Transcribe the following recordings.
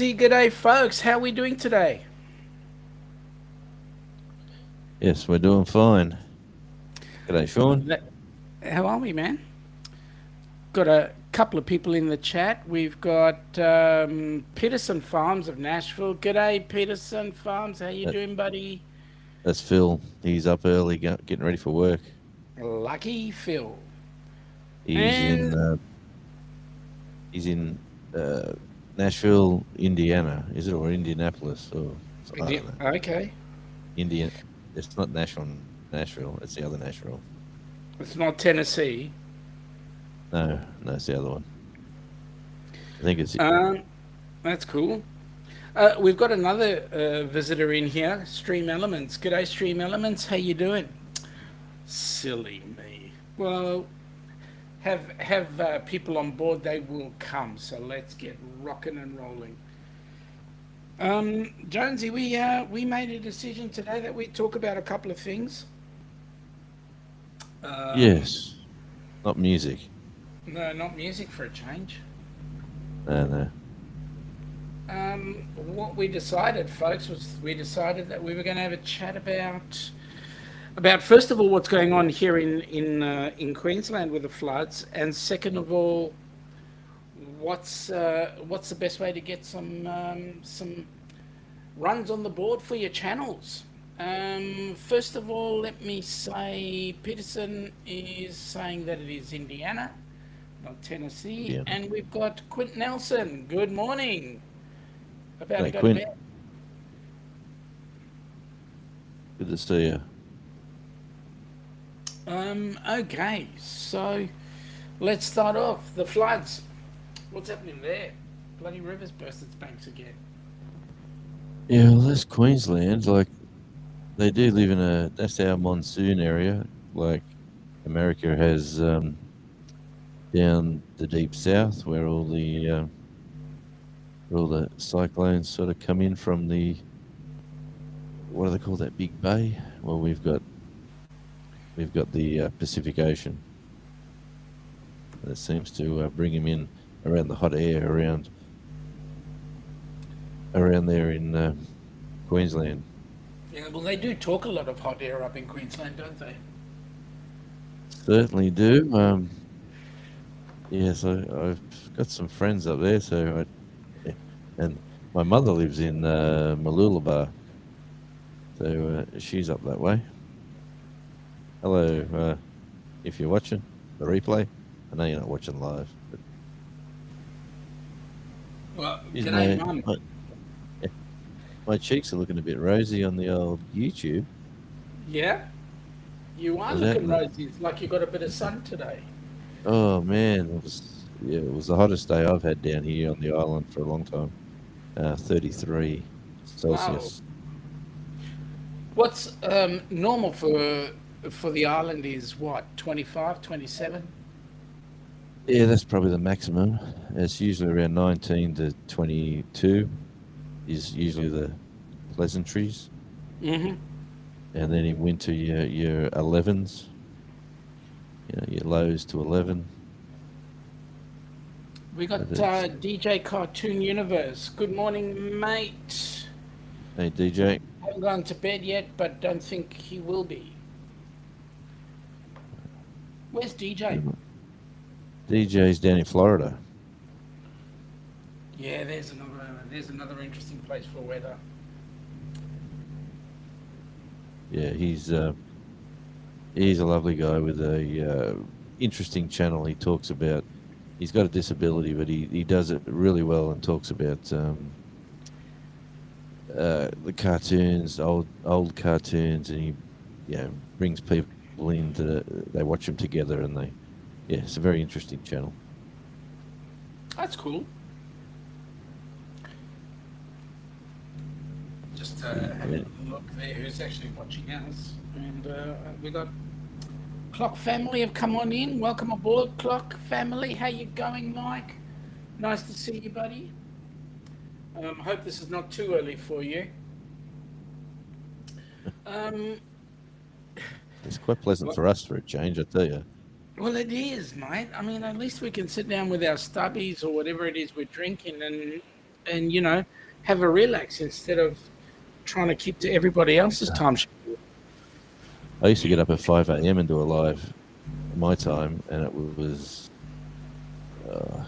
Jonesy. G'day, folks. How are we doing today? Yes, we're doing fine. G'day, Sean. Le- How are we, man? Got a couple of people in the chat. We've got Peterson Farms of Nashville. G'day, Peterson Farms. How you That, doing, buddy? that's Phil. He's up early, getting ready for work. Lucky Phil. He's in And uh, he's in uh, Nashville, Indiana, is it, or Indianapolis, or I don't know. okay, Indian. It's not Nashville. It's the other Nashville. it's not Tennessee. No, it's the other one. I think it's Um, that's cool. We've got another visitor in here, Stream Elements. G'day, Stream Elements. How you doing? Silly me. Well, have people on board. They will come. So let's get rocking and rolling. Jonesy, we made a decision today that we talk about a couple of things. Um, yes, not music. no, not music for a change. No. What we decided, folks, was we decided that we were going to have a chat about first of all what's going on here in Queensland with the floods, and second of all, what's the best way to get some runs on the board for your channels. First of all, let me say Peterson is saying that it is Indiana, not Tennessee, Yeah. and we've got Quint Nelson. Good morning. About to Hey, go to Quint. bed. Good to see you. Okay, so let's start off. The floods. What's happening there? Bloody river's burst its banks again. Yeah, well, that's Queensland. Like, they do live in that's our monsoon area. Like, America has down the deep south where all the cyclones sort of come in from what do they call that big bay? Well, we've got the Pacific Ocean that seems to bring them in around the hot air around there in Queensland. Yeah, well, they do talk a lot of hot air up in Queensland, don't they? Certainly do. Yes, I've got some friends up there, and my mother lives in Mooloolaba, so she's up that way. Hello, if you're watching the replay. I know you're not watching live, but Well, geez, g'day, Mum. my cheeks are looking a bit rosy on the old YouTube. Yeah? You are Is looking that? rosy. It's like you got a bit of sun today. Oh man, it was the hottest day I've had down here on the island for a long time. 33 Wow. Celsius. What's normal for the island is what, 25, 27? Yeah, that's probably the maximum. It's usually around 19 to 22 is usually the pleasantries, Mm-hmm. and then in winter your 11s, your lows to 11. We got But it's, DJ Cartoon Universe. Good morning, mate. hey DJ, Haven't gone to bed yet, but don't think he will be. Where's DJ? DJ's down in Florida. Yeah, there's another interesting place for weather. Yeah, he's a lovely guy with a interesting channel. He talks about he's got a disability, but he does it really well and talks about the cartoons, old cartoons, and he brings people in they watch them together, and it's a very interesting channel. That's cool. Just having a look there who's actually watching us. And we got Clock Family have come on in. Welcome aboard, Clock Family. How you going, Mike? Nice to see you, buddy. Hope this is not too early for you. It's quite pleasant for us for a change, I tell you. Well, it is, mate. I mean, at least we can sit down with our stubbies or whatever it is we're drinking and and have a relax instead of trying to keep to everybody else's time schedule. I used to get up at 5 a.m. and do a live my time, and it was uh,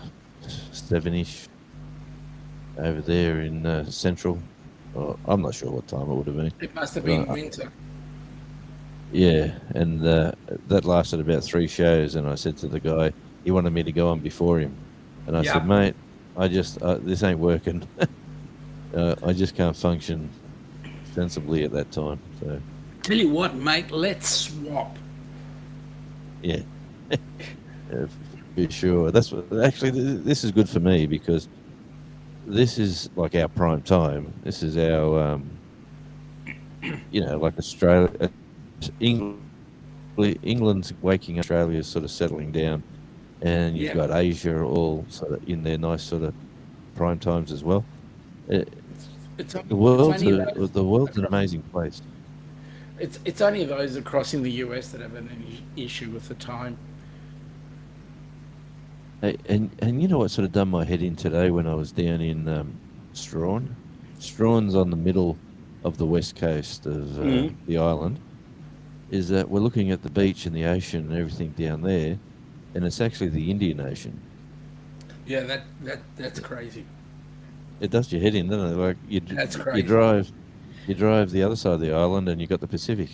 7-ish over there in Central. I'm not sure what time it would have been. It must have But been winter. yeah, and that lasted about 3 shows, and I said to the guy, he wanted me to go on before him, and I said, Yeah. mate, I just this ain't working. I just can't function sensibly at that time. So Tell you what, mate, let's swap. yeah, yeah, for sure. That's what actually this is good for me because this is like our prime time. This is our like Australia, England. England's waking up. Australia's sort of settling down, and you've Yeah. got Asia all sort of in their nice sort of prime times as well. Uh, It's The it's world's only a, those the world's an across, amazing place. it's only those across in the US that have an issue with the time. And you know what sort of done my head in today when I was down in Strahan? Strahan's on the middle of the west coast of Mm. the island. Is that we're looking at the beach and the ocean and everything down there, and it's actually the Indian Ocean. Yeah, that's crazy. It does your head in, doesn't it? Like That's you crazy. drive the other side of the island and you got the Pacific.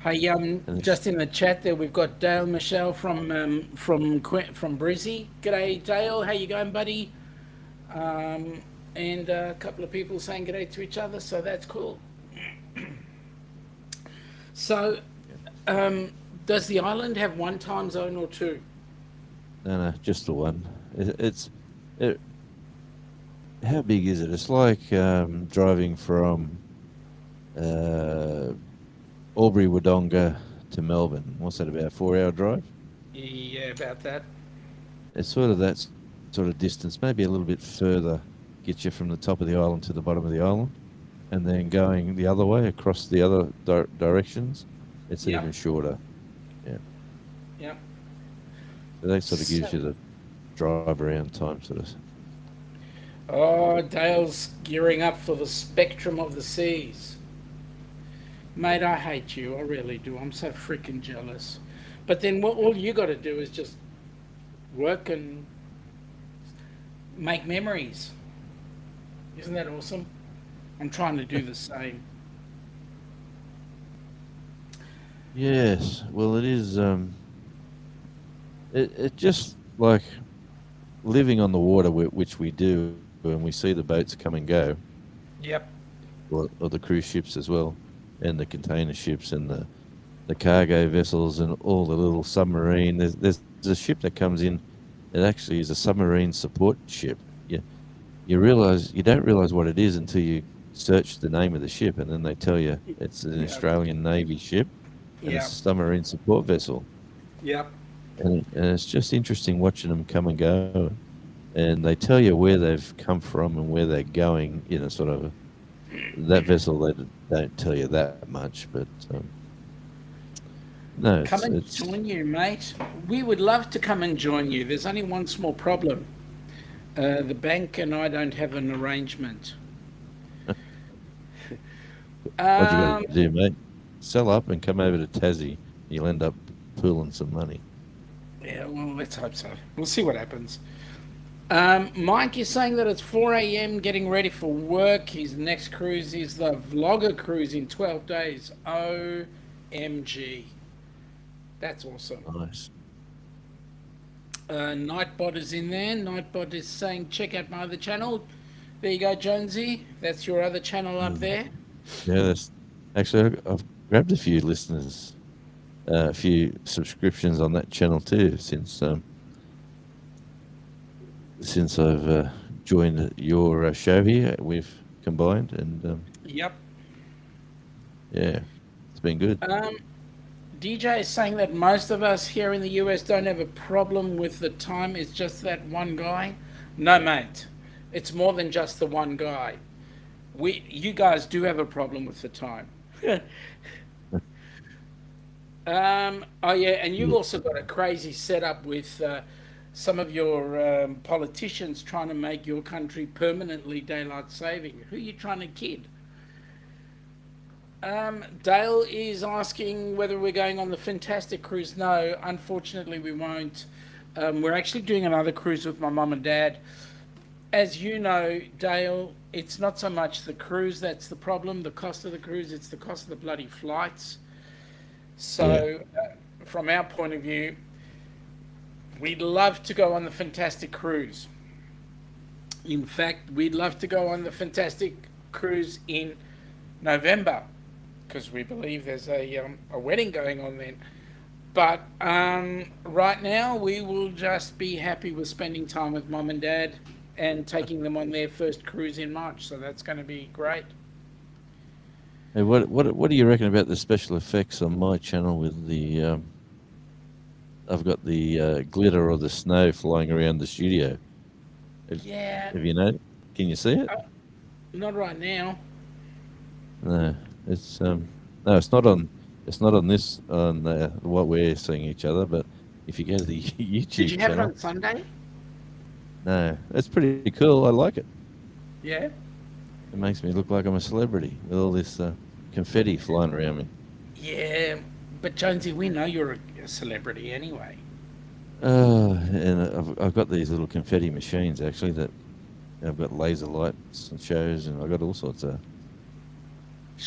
Hey, And it's, just in the chat there, we've got Dale Michelle from Brizzy. G'day, Dale. How you going, buddy? And a couple of people saying g'day to each other, so that's cool. So, um, does the island have one time zone or two? no, just the one. It, how big is it? It's like driving from uh, Albury Wodonga to Melbourne. What's that, about a 4 hour drive? Yeah, about that. It's sort of that sort of distance, maybe a little bit further, get you from the top of the island to the bottom of the island, and then going the other way across the other directions, it's Yep, even shorter. Yeah, yep. so that sort of gives So, you the drive around time, sort of. oh, Dale's gearing up for the spectrum of the seas. Mate, I hate you. I really do. I'm so freaking jealous. But then all you got to do is just work and make memories. Isn't that awesome? I'm trying to do the same. Yes, well, it is. It just like living on the water, which we do, and we see the boats come and go, Yep. or the cruise ships as well, and the container ships and the cargo vessels and all the little submarine. There's a ship that comes in. It actually is a submarine support ship. You don't realize what it is until you search the name of the ship, and then they tell you it's an Yep. Australian Navy ship, and it's a Yep. submarine support vessel. Yep. And it's just interesting watching them come and go, and they tell you where they've come from and where they're going. Sort of that vessel they don't tell you that much, but no, Come and it's join you, mate. We would love to come and join you. There's only one small problem. The bank and I don't have an arrangement. what you got Um, to do, mate. Sell up and come over to Tassie. You'll end up pooling some money. yeah, well, let's hope so. We'll see what happens. Mike is saying that it's 4 a.m. getting ready for work. His next cruise is the Vlogger cruise in 12 days. OMG. That's awesome. Nice. Nightbot is in there. Nightbot is saying, check out my other channel. There you go, Jonesy. That's your other channel up Mm. there. Yeah, that's actually I've grabbed a few listeners, a few subscriptions on that channel too since I've joined your show here. We've combined, and Yep. yeah, it's been good. DJ is saying that most of us here in the US don't have a problem with the time. It's just that one guy. No, mate. It's more than just the one guy. You guys do have a problem with the time. Oh yeah, and you've Yeah. also got a crazy setup with some of your politicians trying to make your country permanently daylight saving. Who are you trying to kid? Dale is asking whether we're going on the Fantastic Cruise. No, unfortunately, we won't. We're actually doing another cruise with my mum and dad. As you know, Dale, it's not so much the cruise that's the problem, the cost of the cruise, it's the cost of the bloody flights. Yeah. So, from our point of view, we'd love to go on the Fantastic Cruise. In fact, we'd love to go on the Fantastic Cruise in November because we believe there's a wedding going on then. But right now, we will just be happy with spending time with mum and dad and taking them on their first cruise in March. So that's going to be great. Hey, what do you reckon about the special effects on my channel with the? I've got the glitter or the snow flying around the studio. Yeah, Have you know? Can you see it? not right now. No, it's no, it's not on. It's not on this on what we're seeing each other. But if you go to the YouTube Did you have it channel, on Sunday? no, it's pretty cool. I like it. Yeah. It makes me look like I'm a celebrity with all this confetti flying around me. Yeah, but Jonesy, we know you're a celebrity anyway. And I've got these little confetti machines actually that I've got laser lights and shows, and I've got all sorts of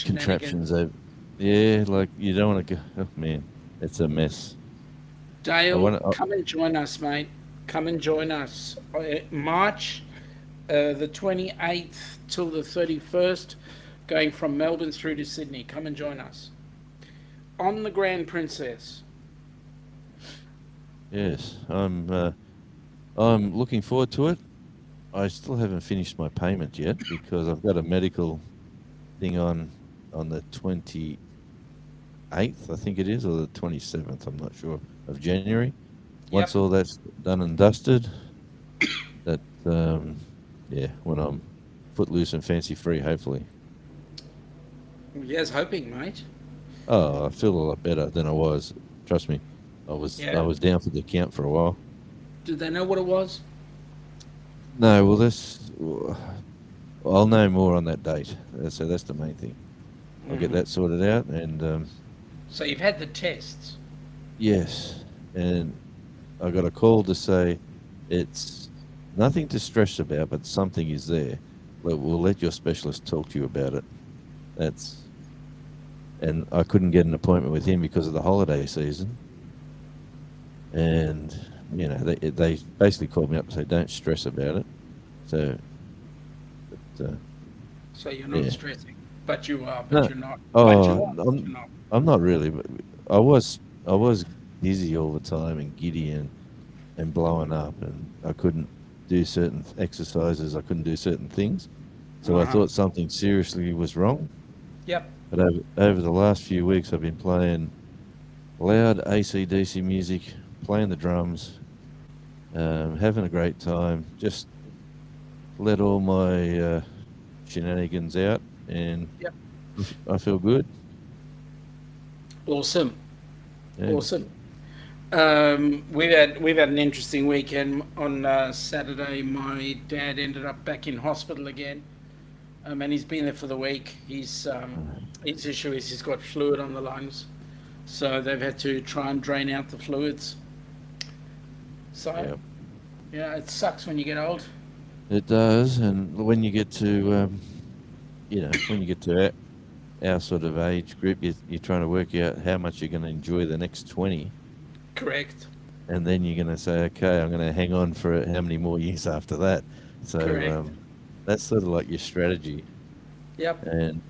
contraptions. Yeah, like you don't want to go. Oh man, it's a mess. Dale, come and join us, mate. Come and join us. March the 28th till the 31st, going from Melbourne through to Sydney. Come and join us. On the Grand Princess. Yes, I'm looking forward to it. I still haven't finished my payment yet because I've got a medical thing on the 28th, I think it is, or the 27th. I'm not sure, of January. Once all that's done and dusted, that yeah, when I'm footloose and fancy free, hopefully. Yes, hoping, mate. Oh, I feel a lot better than I was. Trust me, I was down for the count for a while. Did they know what it was? No, well, I'll know more on that date. So that's the main thing. I'll get that sorted out, and So you've had the tests. yes, and I got a call to say it's nothing to stress about, but something is there. We'll let your specialist talk to you about it. And I couldn't get an appointment with him because of the holiday season. And you know, they basically called me up and said, "Don't stress about it." So, So you're not stressing, but you are. But no, you're not. oh, But you are. But you're not. I'm not really. But I was dizzy all the time and giddy and blowing up, and I couldn't do certain exercises. I couldn't do certain things. So I thought something seriously was wrong. Yep. But over the last few weeks, I've been playing loud AC/DC music, playing the drums, having a great time. Just let all my shenanigans out, and I feel good. Awesome. Yeah. Awesome. We've had an interesting weekend. On Saturday, my dad ended up back in hospital again, and he's been there for the week. His issue is he's got fluid on the lungs, so they've had to try and drain out the fluids. So, yeah, it sucks when you get old. It does, and when you get to, when you get to our sort of age group, you're trying to work out how much you're going to enjoy the next 20. Correct. And then you're going to say, okay, I'm going to hang on for how many more years after that. So that's sort of like your strategy. Yep. And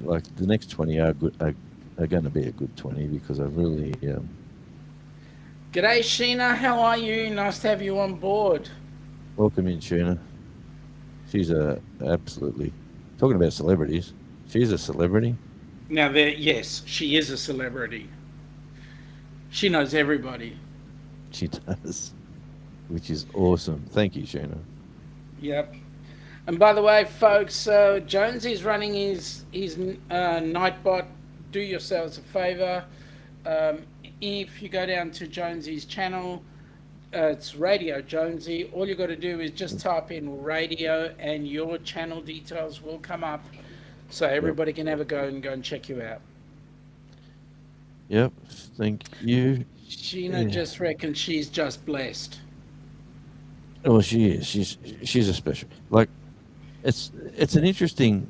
like the next 20 are going to be a good 20 because I've really... G'day, Sheena. How are you? Nice to have you on board. Welcome in, Sheena. She's absolutely... Talking about celebrities, she's a celebrity. Now, yes, she is a celebrity. She knows everybody. She does, which is awesome. Thank you, Sheena. Yep. And by the way, folks, Jonesy's running his Nightbot. Do yourselves a favour. If you go down to Jonesy's channel, It's Radio Jonesy. All you got to do is just type in radio, and your channel details will come up, so Yep. everybody can have a go and check you out. Yep. Thank you. Sheena Yeah. just reckons she's just blessed. Oh, she is. She's a special. Like, it's an interesting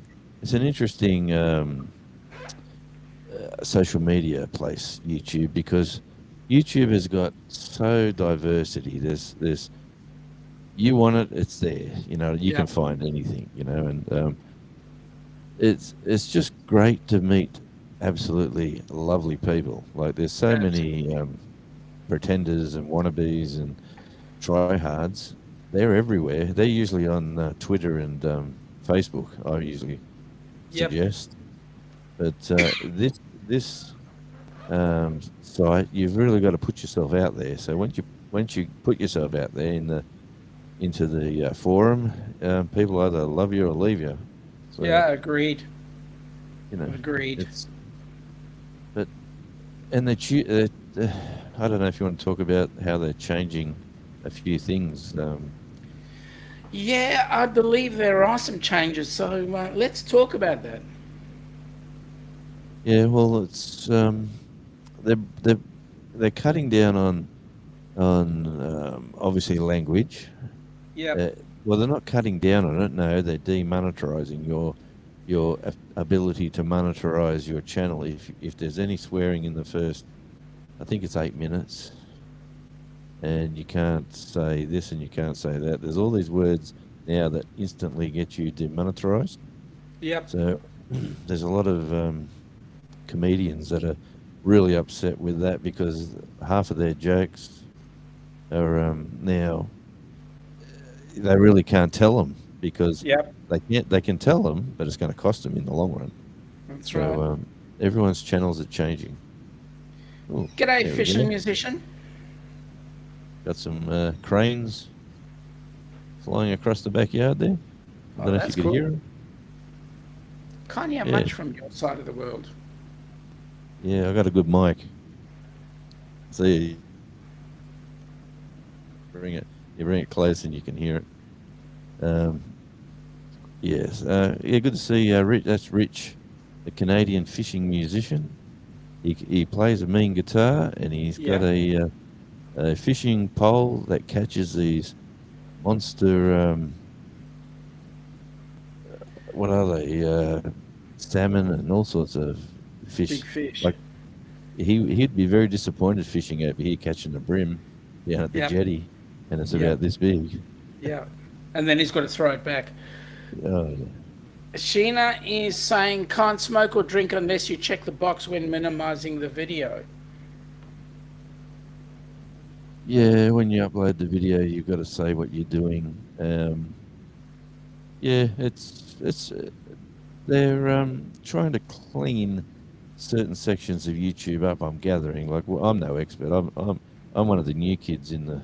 social media place, YouTube, because YouTube has got so diversity. There's you want it, it's there. You know, you can Yep. find anything. You know, and it's just great to meet absolutely lovely people. Like, there's so many pretenders and wannabes and tryhards. They're everywhere. They're usually on Twitter and Facebook. I usually Yep. suggest, but this site, you've really got to put yourself out there. So once you put yourself out there into the forum, people either love you or leave you. So, Yeah, agreed. you know, Agreed. it's but and I don't know if you want to talk about how they're changing a few things. Yeah, I believe there are some changes, so let's talk about that. Yeah, well, it's they're they're they're cutting down on obviously language. Yep. Well, they're not cutting down on it. No, they're demonetizing your ability to monetize your channel if there's any swearing in the first, I think it's 8 minutes, and you can't say this and you can't say that. There's all these words now that instantly get you demonetized. Yep. So there's a lot of comedians that are really upset with that because half of their jokes are now they really can't tell them because Yep. they can tell them, but it's going to cost them in the long run. That's So right. everyone's channels are changing. Ooh, G'day, there we fishing go. musician. Got some cranes flying across the backyard there. I Oh, don't know if that's you could hear cool. them. Can't hear Yeah. much from your side of the world. Yeah, I got a good mic. See, you bring it close and you can hear it. Yes, yeah, good to see Rich. That's Rich, the Canadian fishing musician. He plays a mean guitar and he's got Yeah. a fishing pole that catches these monster. What are they? Salmon and all sorts of fish. Big fish. Like he'd be very disappointed fishing over here catching a brim down at the Yep. jetty, and it's Yep. about this big. Yeah. And then he's got to throw it back. Oh, yeah. Sheena is saying can't smoke or drink unless you check the box when minimizing the video. Yeah, when you upload the video, you've got to say what you're doing. Yeah, it's they're trying to clean certain sections of YouTube up. I'm gathering. Like, well, I'm no expert. I'm one of the new kids in the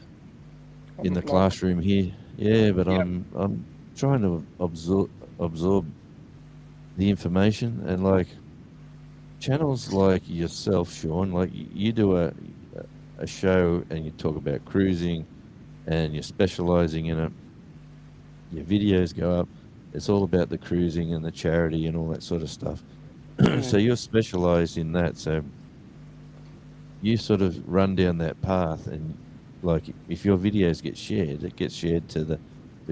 block. classroom here. Yeah, but Yep. I'm trying to absorb the information, and like channels like yourself, Sean, like you do a show and you talk about cruising and you're specializing in it. Your videos go up. It's all about the cruising and the charity and all that sort of stuff. So you're specialized in that. So you sort of run down that path, and like if your videos get shared, it gets shared to the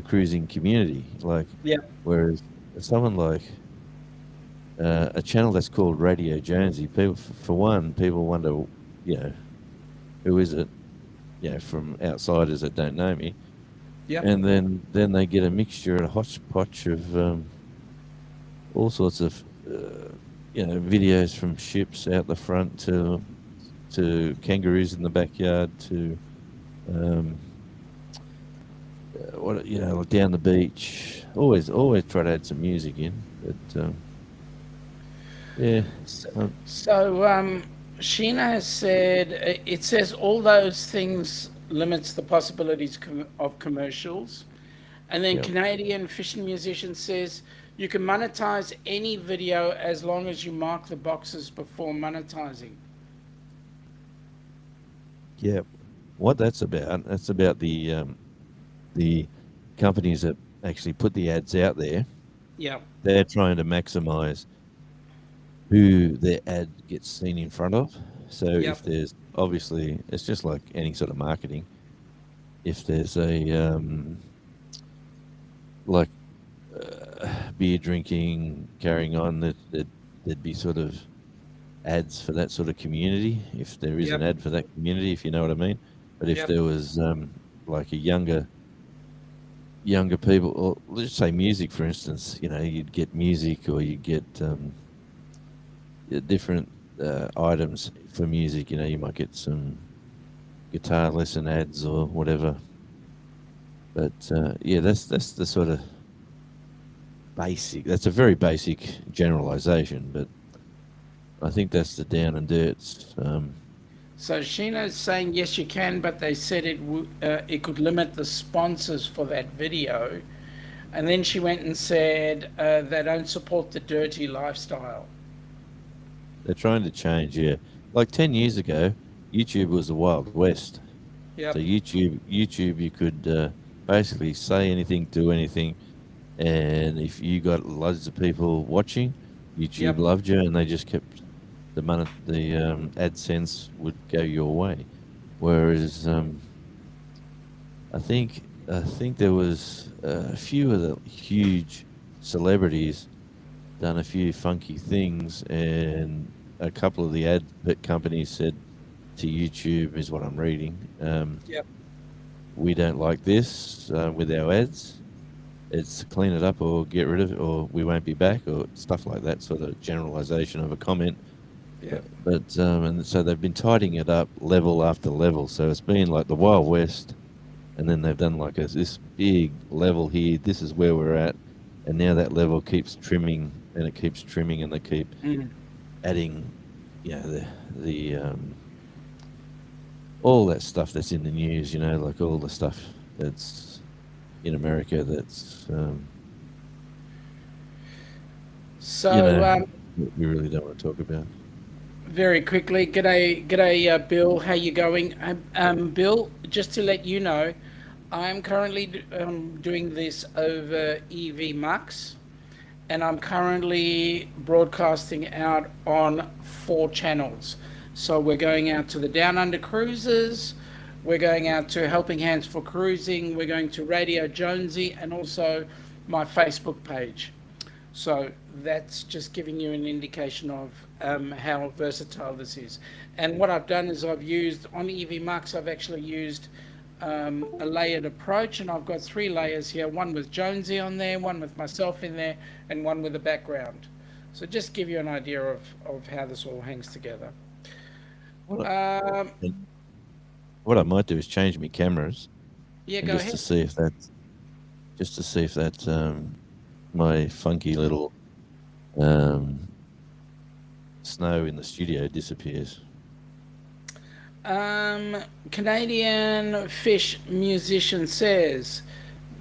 cruising community. Like, Yep. whereas someone like a channel that's called Radio Jonesy, people for one, people wonder, you know, who is it? You know, from outsiders that don't know me. Yep. And then they get a mixture, a hodgepodge of all sorts of videos from ships out the front to kangaroos in the backyard to down the beach. Always try to add some music in, but yeah. So Sheena has said it says all those things limits the possibilities of commercials, and then Yep. Canadian fishing musician says you can monetize any video as long as you mark the boxes before monetizing. Yep. what that's about the companies that actually put the ads out there. Yeah. They're trying to maximize who their ad gets seen in front of. So Yep. if there's obviously, it's just like any sort of marketing. If there's a like beer drinking, carrying on, there'd be sort of ads for that sort of community. If there is an Yep. ad for that community, if you know what I mean. But if Yep. there was like a younger people, or let's say music, for instance, you'd get music, or you'd get different items for music. You might get some guitar lesson ads or whatever. But yeah, that's the sort of basic. That's a very basic generalization, but I think that's the down and dirts. So Sheena's saying yes, you can, but they said it could limit the sponsors for that video, and then she went and said they don't support the dirty lifestyle. They're trying to change, yeah. Like 10 years ago, YouTube was the Wild West. Yep. So YouTube, you could basically say anything, do anything, and if you got loads of people watching, YouTube Yep. loved you, and they just kept the money. The AdSense would go your way. Whereas I think there was a few of the huge celebrities done a few funky things, and a couple of the ad companies said to YouTube, is what I'm reading, Yep. we don't like this with our ads. It's clean it up or get rid of it, or we won't be back, or stuff like that, sort of generalization of a comment. Yep. But and so they've been tidying it up level after level. So it's been like the Wild West, and then they've done like this big level here. This is where we're at, and now that level keeps trimming, and it keeps trimming, and they keep adding, the all that stuff that's in the news. Like all the stuff that's in America that's So we really don't want to talk about. very quickly, g'day, Bill. How you going? Bill, just to let you know, I'm currently doing this over EV Mux, and I'm currently broadcasting out on 4 channels. So we're going out to the Downunder Cruisers, we're going out to Helping Hands for Cruising, we're going to Radio Jonesy, and also my Facebook page. So that's just giving you an indication of how versatile this is. And what I've done is I've used, on EV Mux, I've actually used a layered approach, and I've got 3 layers here, one with Jonesy on there, one with myself in there, and one with a background. So just give you an idea of how this all hangs together. What I might do is change my cameras, Yeah, and go just ahead. to see if that my funky little snow in the studio disappears. Canadian Fish Musician says,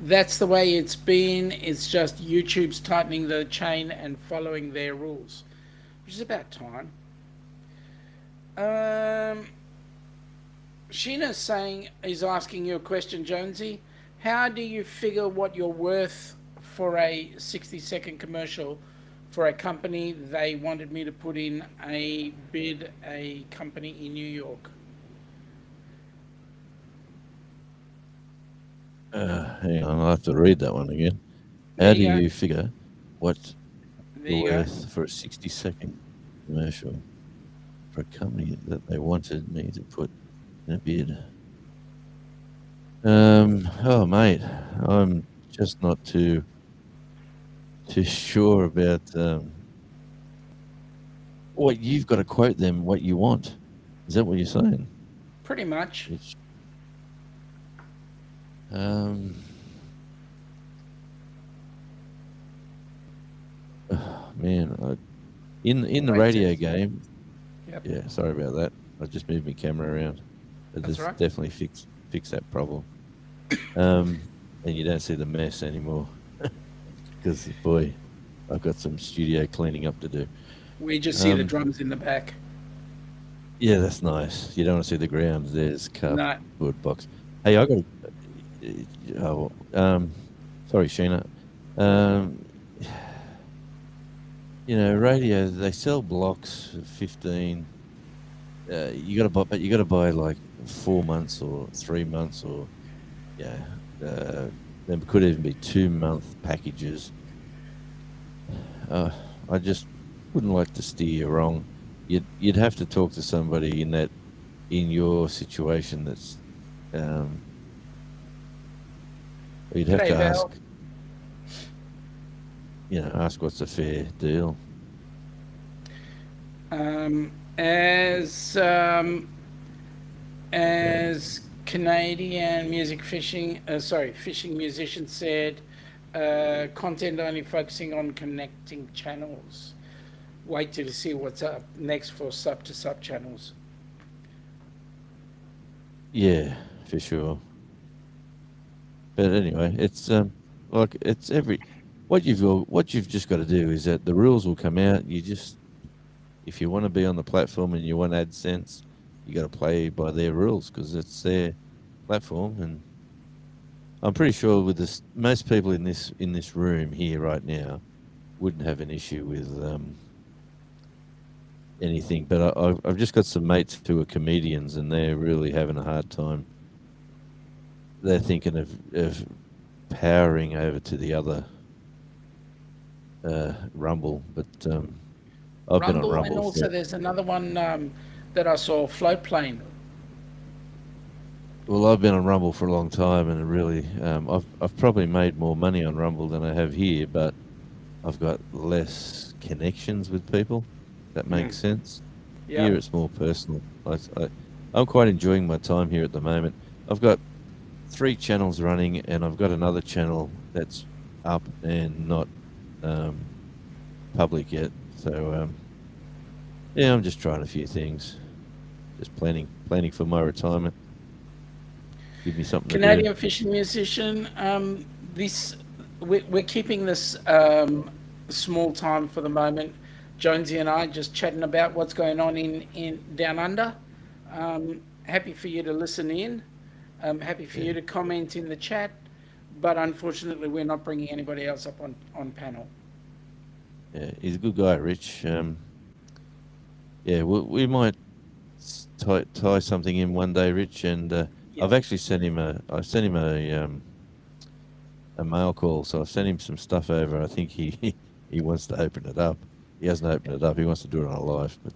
that's the way it's been. It's just YouTube's tightening the chain and following their rules, which is about time. Sheena's is asking you a question, Jonesy. How do you figure what you're worth for a 60-second commercial for a company? They wanted me to put in a bid, a company in New York. Hang on, I'll have to read that one again. How There do you go. you figure what There you're you go. worth for a 60-second commercial for a company that they wanted me to put in a bid? Oh, mate, I'm just not too sure about what you've got to quote them. What you want? Is that what you're saying? Pretty much. Which, man, in the radio game. Yep. Yeah, sorry about that. I just moved my camera around. But That's this right. definitely fix that problem. And you don't see the mess anymore because, boy, I've got some studio cleaning up to do. We just see the drums in the back. Yeah, that's nice. You don't want to see the grounds. There's No. cardboard box. Hey, I got. Oh, sorry, Sheena. Um, radio. They sell blocks of 15. You got to buy, but you got to buy like 4 months or 3 months or yeah. Uh, there could even be 2 month packages. Uh, I just wouldn't like to steer you wrong. You'd have to talk to somebody in your situation that's um, you'd have to G'day, Val. ask what's a fair deal. Um, as um, as Canadian fishing musician said, content only focusing on connecting channels. Wait till you see what's up next for sub to sub channels. Yeah, for sure. But anyway, it's like it's every what you've just got to do is that the rules will come out. If you want to be on the platform and you want AdSense, you got to play by their rules because it's their platform. And I'm pretty sure with this, most people in this room here right now wouldn't have an issue with anything. But I've just got some mates who are comedians and they're really having a hard time. They're thinking of powering over to the other Rumble, but I've been on Rumble, and Rumble also there's another one that I saw, Float Plane. well, I've been on Rumble for a long time, and really, I've probably made more money on Rumble than I have here, but I've got less connections with people. That makes sense. Yeah. Here, it's more personal. I'm quite enjoying my time here at the moment. I've got 3 channels running, and I've got another channel that's up and not public yet. So, yeah, I'm just trying a few things. Just planning for my retirement. Give me something Canadian to do. fishing musician. We're keeping this small time for the moment. Jonesy and I just chatting about what's going on in Down Under. Happy for you to listen in. Happy for you to comment in the chat. But unfortunately, we're not bringing anybody else up on panel. Yeah, he's a good guy, Rich. Yeah, we might tie something in one day, Rich. And I've actually sent him a mail call, so I've sent him some stuff over. I think he wants to open it up. He hasn't opened it up. He wants to do it on a live. But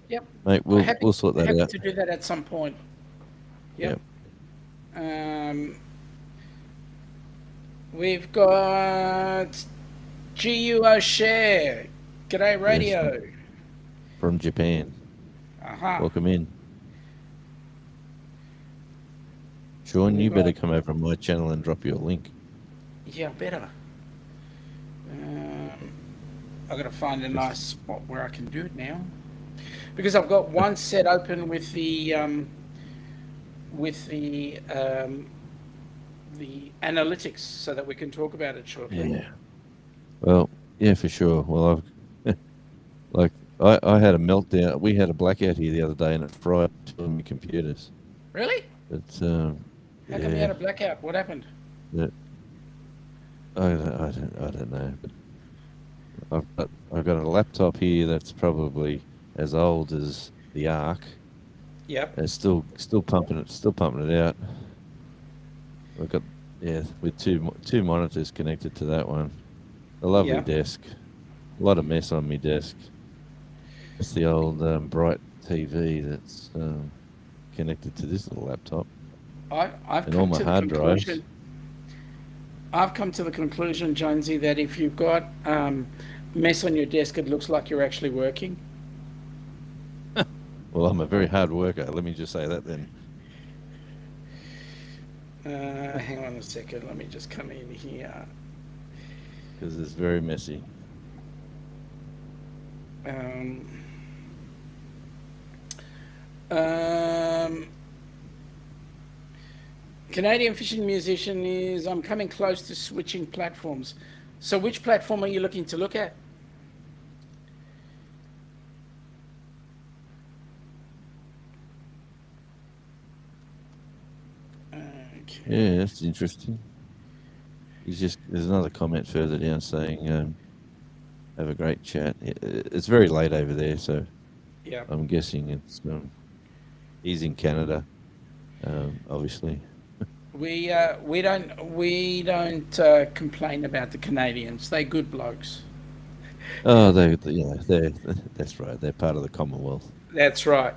Yep. mate, we'll sort that happy out. to do that at some point. Yep. We've got GUO Share. G'day, Radio. Yes, from Japan. Aha. Welcome in. Sean, you better come over on my channel and drop your link. Yeah, better. I've got to find a nice spot where I can do it now, because I've got one set open with the analytics, so that we can talk about it shortly. Yeah. Well, yeah, for sure. Well, like I had a meltdown. We had a blackout here the other day, and it fried 2 of my computers. Really? It's How come you had a blackout? What happened? I don't know. But I've got a laptop here that's probably as old as the Ark. Yep. And it's still pumping it out. I've got with two monitors connected to that one. A lovely desk. A lot of mess on my desk. It's the old bright TV that's connected to this little laptop. I've and come all my to the hard drives. conclusion. I've come to the conclusion, Jonesy, that if you've got mess on your desk, it looks like you're actually working. Well, I'm a very hard worker. Let me just say that then. Hang on a second. Let me just come in here. Because it's very messy. Canadian fishing musician is, I'm coming close to switching platforms. So which platform are you looking to look at? Yeah, that's interesting. There's another comment further down saying, "Have a great chat." It's very late over there, so Yeah. I'm guessing he's in Canada, obviously. We don't complain about the Canadians. They good blokes. Oh, they're that's right. They're part of the Commonwealth. That's right.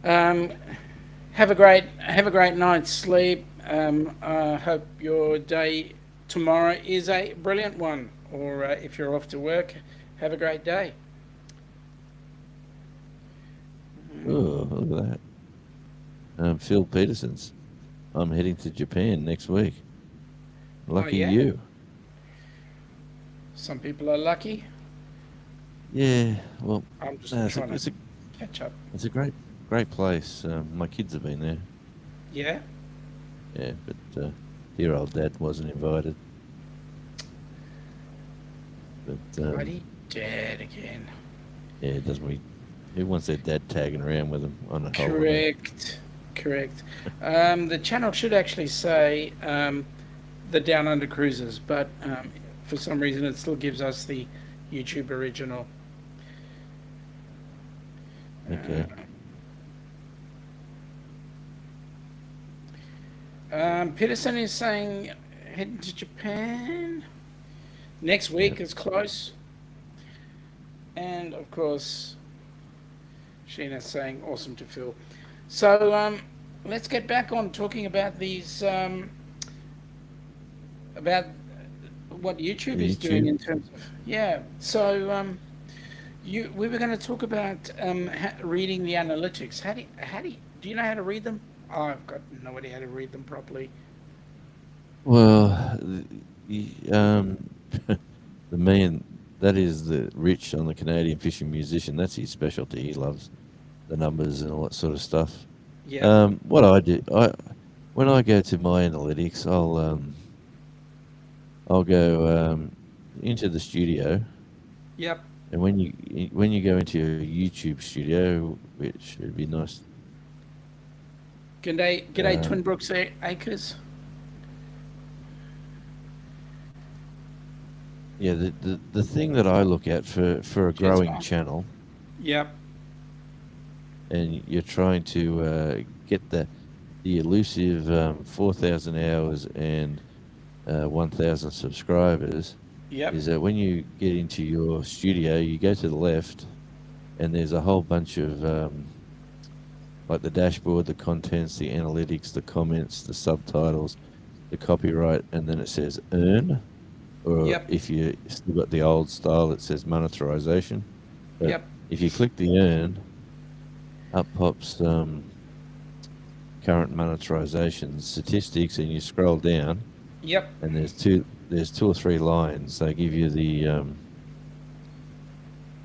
Um, have a great night's sleep. I hope your day tomorrow is a brilliant one. Or if you're off to work, have a great day. Oh, look at that. Phil Peterson's. I'm heading to Japan next week. Oh Lucky yeah. you. Some people are lucky. Yeah. Well, I'm just no, trying to catch up. it's a great place. My kids have been there. Yeah. Yeah, but dear old dad wasn't invited. But Bloody dead again. yeah, doesn't we? Who wants their dad tagging around with them on a holiday? Correct. The channel should actually say the Downunder Cruisers, but for some reason it still gives us the YouTube original. Okay. Peterson is saying heading to Japan. Next week Yep. is close. And of course, Sheena's saying awesome to Phil. So let's get back on talking about these, about what YouTube is doing YouTube. in terms of, yeah. So we were going to talk about reading the analytics. Do you know how to read them? Oh, I've got no idea how to read them properly. Well, the man that is the Rich on the Canadian fishing musician. That's his specialty. He loves the numbers and all that sort of stuff. Yeah. What I do, when I go to my analytics, I'll go into the studio, Yep. and when you go into your YouTube studio, which would be nice. G'day, Twin Brooks Acres. Yeah, the thing that I look at for a Cheers, growing Mark. channel, Yep. and you're trying to get the elusive 4,000 hours and 1,000 subscribers, Yep. is that when you get into your studio, you go to the left, and there's a whole bunch of like the dashboard, the contents, the analytics, the comments, the subtitles, the copyright, and then it says earn. Or Yep. if you still got the old style, it says monetization. But Yep. if you click the earn, up pops current monetization statistics, and you scroll down, Yep. and there's two or three lines. They give you the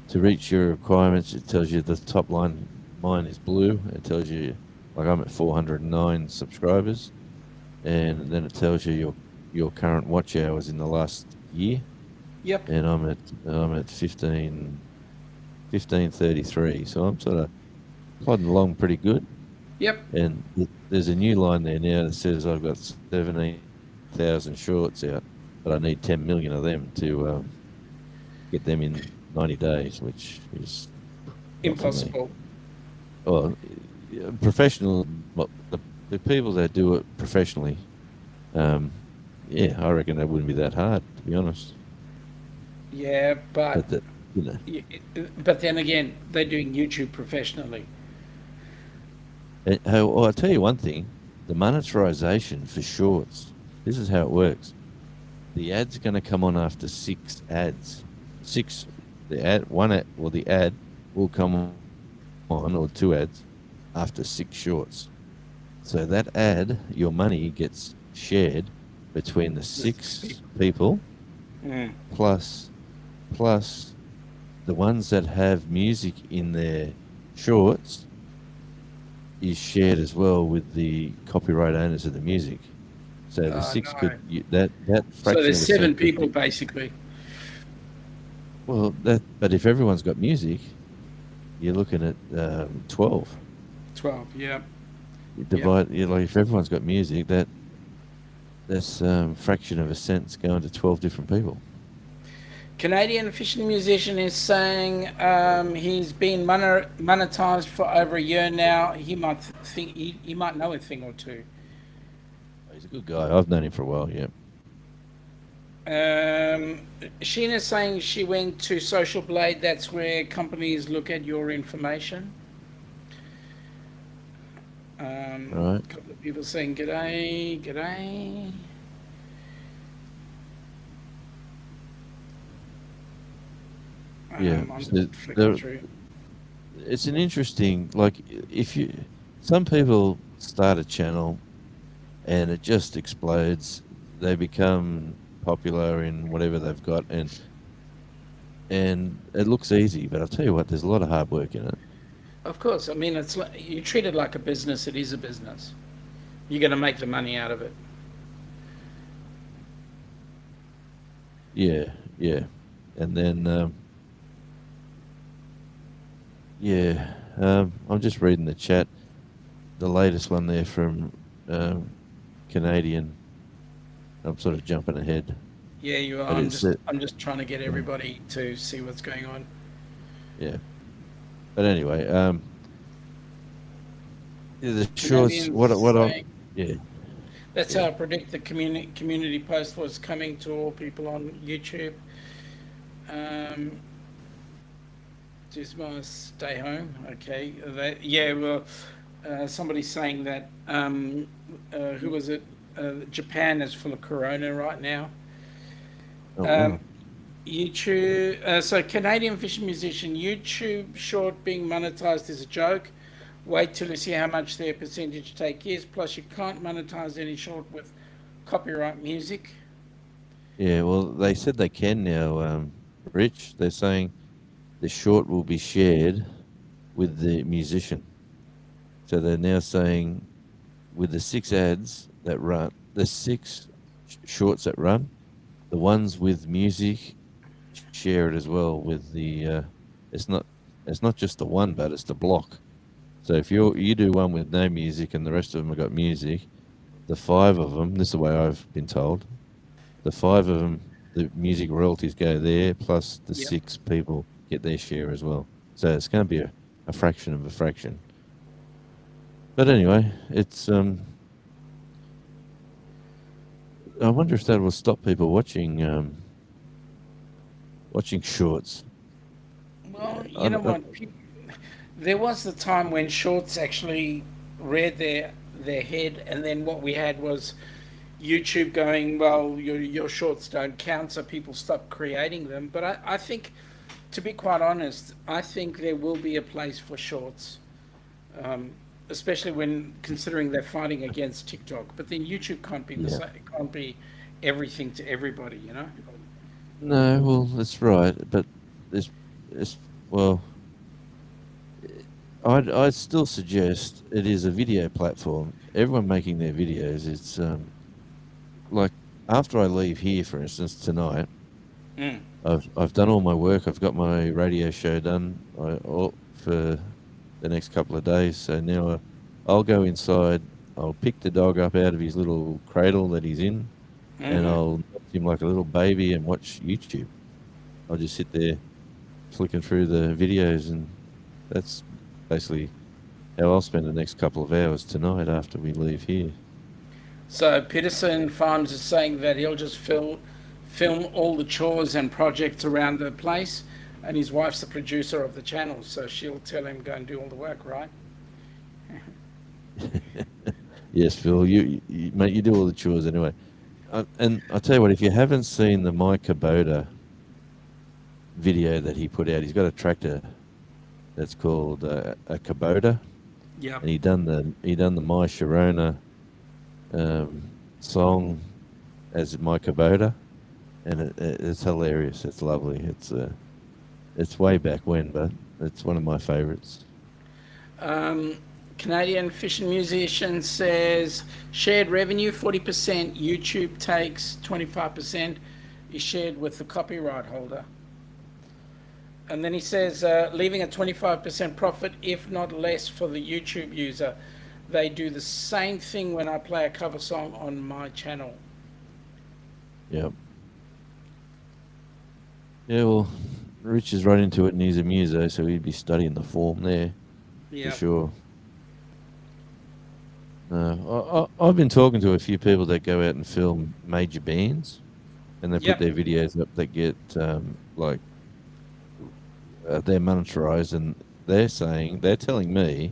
to reach your requirements. It tells you the top line. Mine is blue. It tells you, like, I'm at 409 subscribers, and then it tells you your current watch hours in the last year, Yep. and I'm at 1533. So I'm sort of plodding along pretty good. Yep. And there's a new line there now that says I've got 17,000 shorts out, but I need 10 million of them to get them in 90 days, which is not for me. Impossible. Well, professional, well, the people that do it professionally, yeah, I reckon that wouldn't be that hard, to be honest. Yeah, But that, you know, but then again, they're doing YouTube professionally. well, I'll tell you one thing: the monetization for shorts. This is how it works. The ad's going to come on after 6 ads. The ad will come on, or 2 ads, after 6 shorts. So that ad, your money gets shared between the 6 people, Mm. plus the ones that have music in their shorts is shared as well with the copyright owners of the music. So the 6 No. that fraction So of a there's 7 cent could people be- basically. Well, but if everyone's got music, you're looking at 12. 12. Yeah. You Yep. divide, like if everyone's got music, that's fraction of a cent's going to 12 different people. Canadian fishing musician is saying he's been monetized for over a year now. He might think he might know a thing or two. He's a good guy. I've known him for a while. Yeah. Sheena's saying she went to Social Blade. That's where companies look at your information. Right. A couple of people saying g'day, g'day. Yeah. I'm So just flicking through. it's an interesting, like, if you, some people start a channel and it just explodes. They become popular in whatever they've got, and it looks easy, but I'll tell you what, there's a lot of hard work in it. Of course, I mean it's like, you treat it like a business. It is a business. You're going to make the money out of it. Yeah, yeah, and then yeah, I'm just reading the chat. The latest one there from Canadian. I'm sort of jumping ahead, Yeah, you are. but it's it. I'm just trying to get Yeah, everybody to see what's going on. yeah. But anyway, yeah, the shorts. What Canadians I saying yeah, that's yeah. how I predict the community post was coming to all people on YouTube. Um, just must stay home. Okay. Yeah. Well, somebody's saying that. Who was it? Japan is full of corona right now. Oh Um, wow. YouTube. So Canadian fishing musician YouTube short being monetized is a joke. Wait till you see how much their percentage take is. Plus, you can't monetize any short with copyright music. Yeah, well, they said they can now, Rich. They're saying the short will be shared with the musician. So they're now saying with the six ads that run, the six shorts that run, the ones with music share it as well with the. It's not. It's not just the one, but it's the block. So if you do one with no music and the rest of them have got music, the five of them. This is the way I've been told. The five of them, the music royalties go there, plus the Yep. six people get their share as well. So it's going to be a fraction of a fraction. But anyway, it's I wonder if that will stop people watching shorts. Well, I, you know I, what? There was the time when shorts actually reared their head, and then what we had was YouTube going, well, your shorts don't count, so people stopped creating them. But I think, to be quite honest, I think there will be a place for shorts, um, especially when considering they're fighting against TikTok. But then YouTube can't be the yeah. same. It can't be everything to everybody, you know. No, well, that's right, but it's well, I'd still suggest it is a video platform. Everyone making their videos, it's like after I leave here, for instance, tonight, Mm. I've done all my work. I've got my radio show done all for the next couple of days. So now I'll go inside. I'll pick the dog up out of his little cradle that he's in, and Hmm. I'll nurse him like a little baby and watch YouTube. I'll just sit there flicking through the videos, and that's basically how I'll spend the next couple of hours tonight after we leave here. So Peterson Farms is saying that he'll just film all the chores and projects around the place, and his wife's the producer of the channel, so she'll tell him go and do all the work, right? Yes, Phil, mate, you do all the chores anyway. And I'll tell you what, if you haven't seen the My Kubota video that he put out, he's got a tractor that's called a Kubota, Yep. and he done the My Sharona um, song as My Kubota, and it's hilarious. It's lovely. It's way back when, but it's one of my favorites. Um, Canadian fishing musician says shared revenue 40%, YouTube takes 25% is shared with the copyright holder. And then he says leaving a 25% profit, if not less, for the YouTube user. they do the same thing when I play a cover song on my channel. Yep. Yeah, well, Rich is right into it and he's a muso, so he'd be studying the form there for Yeah. sure. I've been talking to a few people that go out and film major bands, and they put Yep. their videos up that get they're monetized, and they're telling me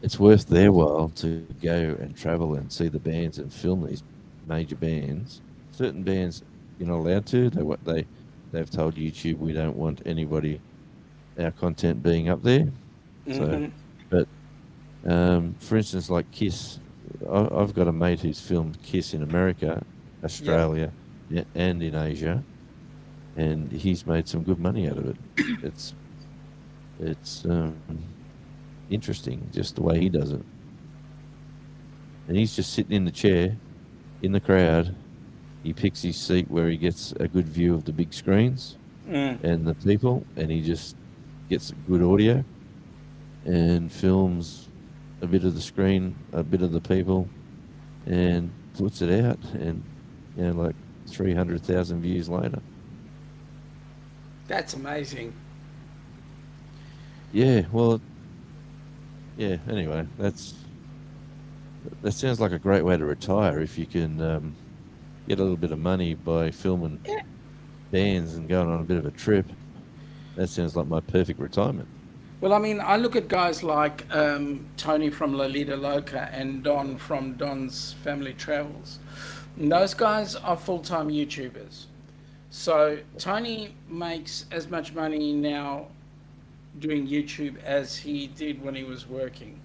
it's worth their while to go and travel and see the bands and film these major bands. Certain bands you're not allowed to. They've told YouTube we don't want anybody our content being up there. So, Hmm. but for instance, like Kiss, I've got a mate who's filmed Kiss in America, Yep. Australia, and in Asia, and he's made some good money out of it. It's it's interesting just the way he does it, and he's just sitting in the chair in the crowd. He picks his seat where he gets a good view of the big screens Mm. and the people, and he just gets good audio and films a bit of the screen, a bit of the people, and puts it out, and like 300,000 views later. That's amazing. Yeah, well, yeah. Anyway, that sounds like a great way to retire if you can get a little bit of money by filming Yeah. bands and going on a bit of a trip. That sounds like my perfect retirement. Well, I mean, I look at guys like Tony from Lolita Loca and Don from Don's Family Travels. And those guys are full-time YouTubers. So Tony makes as much money now doing YouTube as he did when he was working.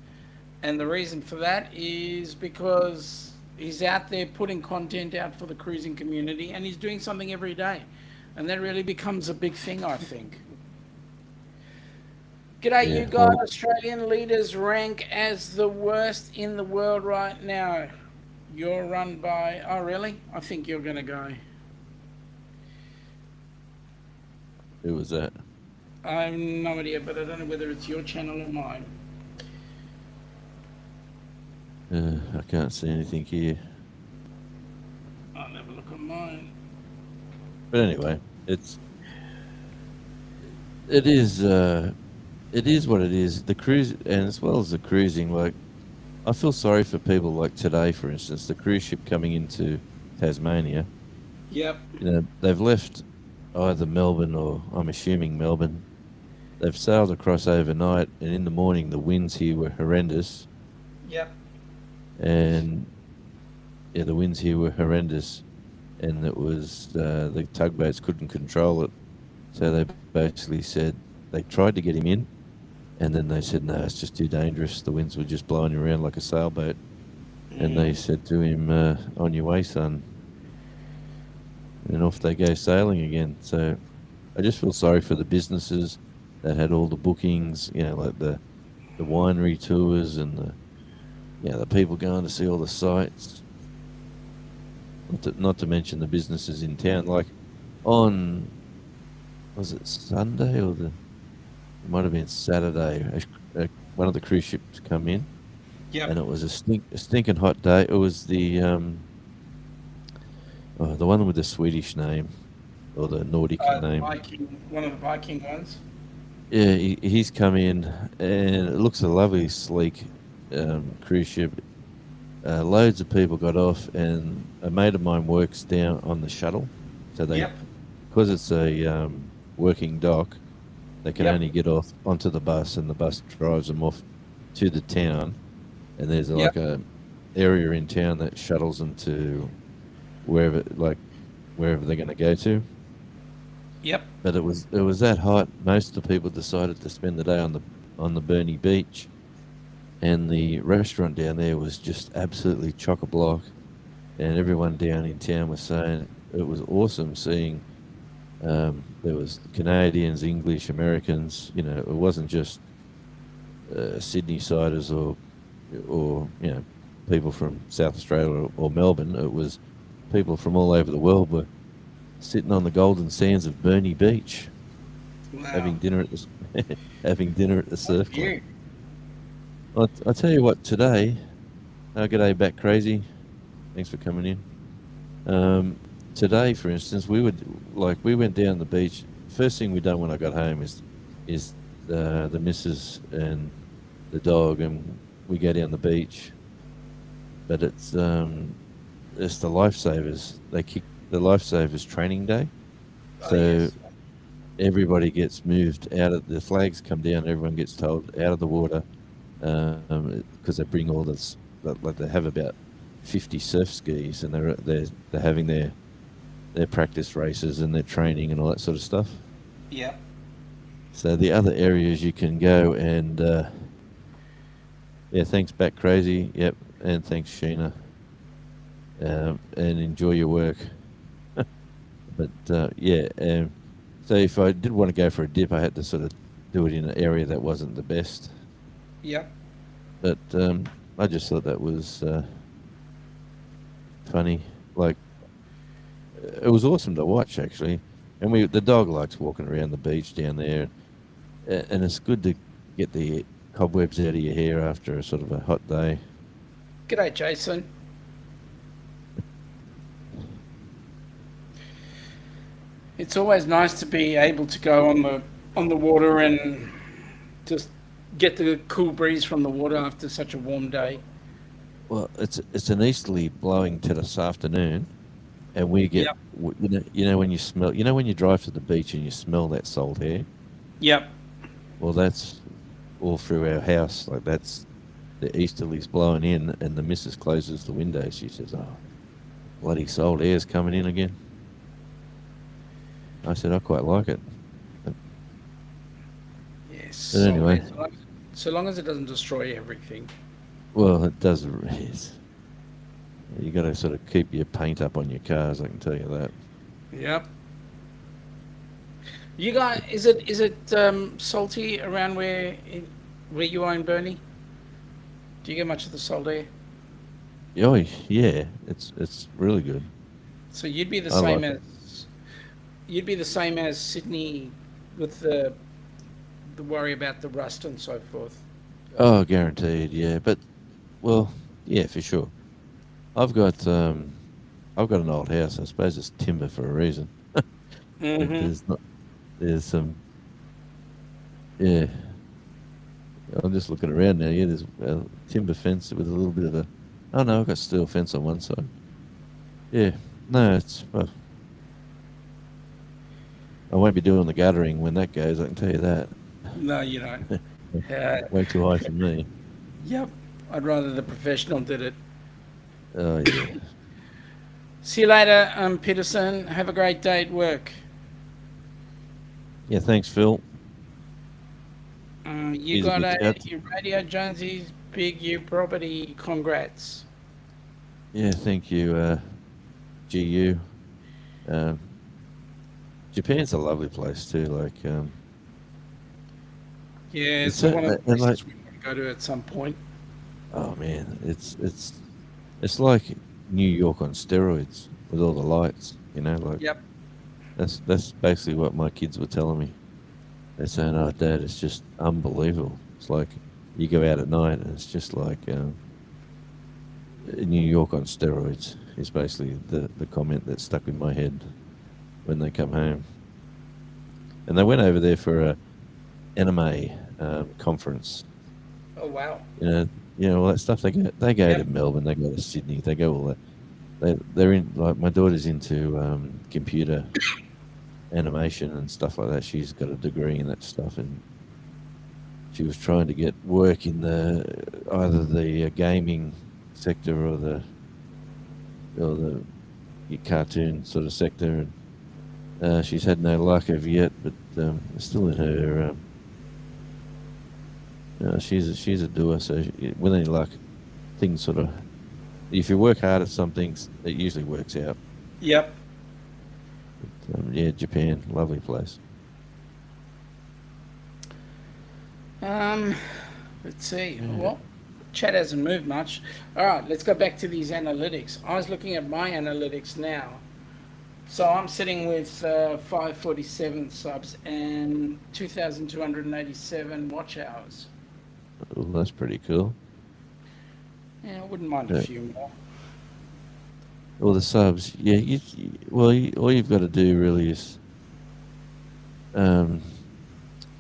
And the reason for that is because he's out there putting content out for the cruising community and he's doing something every day. And that really becomes a big thing, I think. G'day, you Yeah, guys. well, Australian leaders rank as the worst in the world right now. You're run by. Oh, really? I think you're going to go. who was that? I have no idea, but I don't know whether it's your channel or mine. I can't see anything here. I'll have a look at mine. But anyway, it is it is what it is. The cruise, and as well as the cruising, like I feel sorry for people like today, for instance, the cruise ship coming into Tasmania. Yep. They've left either Melbourne or I'm assuming Melbourne. They've sailed across overnight, and in the morning the winds here were horrendous, Yep. and yeah, the winds here were horrendous, and it was the tugboats couldn't control it, so they basically said they tried to get him in, and then they said no, it's just too dangerous. The winds were just blowing you around like a sailboat, and they said to him, "On your way, son," and off they go sailing again. So I just feel sorry for the businesses that had all the bookings, like the winery tours and the people going to see all the sites. Not to mention the businesses in town. Like on, was it Sunday or it might have been Saturday? One of the cruise ships come in, Yep. and it was a stinking hot day. It was the one with the Swedish name or the Nordic name. Viking, one of the Viking ones. Yeah, he's come in, and it looks a lovely, sleek cruise ship. Loads of people got off, and a mate of mine works down on the shuttle. So Yep. because it's a working dock, they can Yep. only get off onto the bus, and the bus drives them off to the town. And there's Yep. like a area in town that shuttles them to wherever they're going to go to. Yep. But it was that hot. Most of the people decided to spend the day on the Burnie Beach, and the restaurant down there was just absolutely chock a block. And everyone down in town was saying it was awesome seeing. There was Canadians, English, Americans. It wasn't just Sydney siders or people from South Australia or Melbourne. It was people from all over the world were sitting on the golden sands of Burnie Beach, Wow. having dinner at the having dinner at the surf club. You. I'll tell you what. Today, g'day, back crazy. Thanks for coming in. Today, for instance, we went down the beach. First thing we done when I got home is the missus and the dog, and we go down the beach. But it's the lifesavers. They kick the lifesavers training day, Oh, so yes. everybody gets moved out of the flags. Come down. Everyone gets told out of the water because they bring all this. Like they have about 50 surf skis, and they're having their practice races and their training and all that sort of stuff. Yeah. So the other areas you can go and yeah, thanks back crazy. Yep, and thanks Sheena. And enjoy your work. But yeah, so if I did want to go for a dip, I had to sort of do it in an area that wasn't the best. Yeah. But I just thought that was funny. Like it was awesome to watch actually, and the dog likes walking around the beach down there, and it's good to get the cobwebs out of your hair after a sort of a hot day. G'day, Jason. It's always nice to be able to go on the water and just get the cool breeze from the water after such a warm day. Well, it's an easterly blowing to this afternoon, and we get Yep. you know when you smell when you drive to the beach and you smell that salt air. Yep. Well, that's all through our house. Like that's the easterlies blowing in, and the missus closes the window. She says, "Oh, bloody salt air's coming in again." I said, "I quite like it." Yes. But anyway, So long as it doesn't destroy everything. well, it does. Yes. You got to sort of keep your paint up on your cars. I can tell you that. Yep. You guys, is it salty around where you are in Burnie? Do you get much of the salt air? Oh, yeah, it's really good. So you'd be the I same like it. as you'd be the same as Sydney with the worry about the rust and so forth. Oh, guaranteed. Yeah, but well, yeah, for sure. I've got um, I've got an old house. I suppose it's timber for a reason. Mm-hmm. There's not. There's some. Yeah, I'm just looking around now. Yeah, there's a timber fence with a little bit of a. Oh no, I've got steel fence on one side. Yeah, no, it's. Well, I won't be doing the guttering when that goes. I can tell you that. No, you don't. Uh, Way too high for me. yep. I'd rather the professional did it. Oh yeah. See you later, Peterson. Have a great day at work. Yeah. Thanks, Phil. You He's a got good chat. your Radio Jonesy's big U property. Congrats. Yeah. Thank you, GU. Um, Japan's a lovely place too. Like, Yeah, it's it's one of the and like, places we want to go to at some point. oh man, it's like New York on steroids with all the lights. Like Yep. that's basically what my kids were telling me. They're saying, "Oh, Dad, it's just unbelievable. It's like you go out at night and it's just like New York on steroids." Is basically the comment that stuck in my head when they come home. And they went over there for a anime conference. Oh wow. All that stuff. They go to Yep. Melbourne. They go to Sydney. They go all that. They're in like my daughter's into computer animation and stuff like that. She's got a degree in that stuff, and she was trying to get work in either the gaming sector or the cartoon sort of sector, and she's had no luck as yet. But it's still in her. She's a doer, so with any luck, things sort of. If you work hard at some things, it usually works out. Yep. Yeah, Japan, lovely place. Um, let's see. Yeah. Well, chat hasn't moved much. All right, let's go back to these analytics. I was looking at my analytics now. So I'm sitting with 547 subs and 2,287 watch hours. Well, that's pretty cool. Yeah, I wouldn't mind a Yeah. few more. All the subs, yeah. Well, all you've got to do really is, um,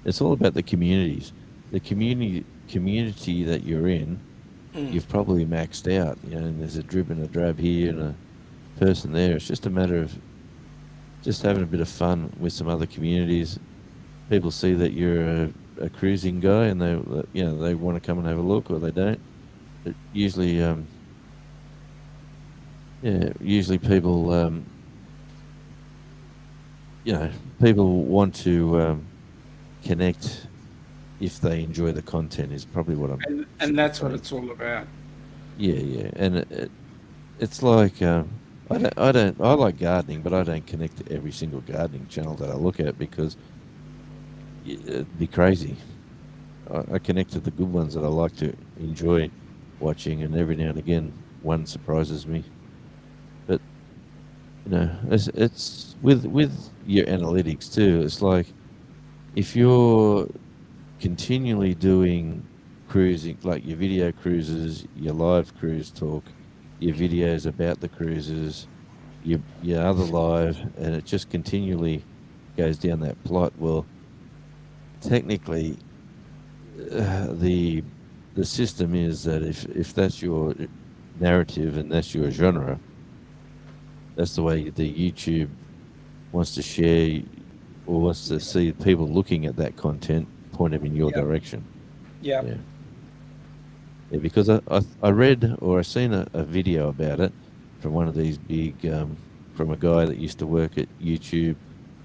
it's all about the communities. The community that you're in, Mm. you've probably maxed out. You know, and there's a drib and a drab here and a person there. It's just a matter of just having a bit of fun with some other communities. People see that you're a cruising guy, and they want to come and have a look, or they don't. But usually, usually people, you know, people want to connect if they enjoy the content. Is probably what I'm And that's what saying. it's all about. Yeah, yeah, and it's like I like gardening, but I don't connect to every single gardening channel that I look at because it'd be crazy. I connect to the good ones that I like to enjoy watching, and every now and again one surprises me. But it's with your analytics too. It's like if you're continually doing cruising, like your video cruises, your live cruise talk, your videos about the cruises, your other live, and it just continually goes down that plot. Well, technically, the system is that if that's your narrative and that's your genre, that's the way the YouTube wants to share or wants to see people looking at that content, point them in your Yep. direction. Yep. Yeah. Yeah, because I read or I seen a video about it from one of these big, from a guy that used to work at YouTube,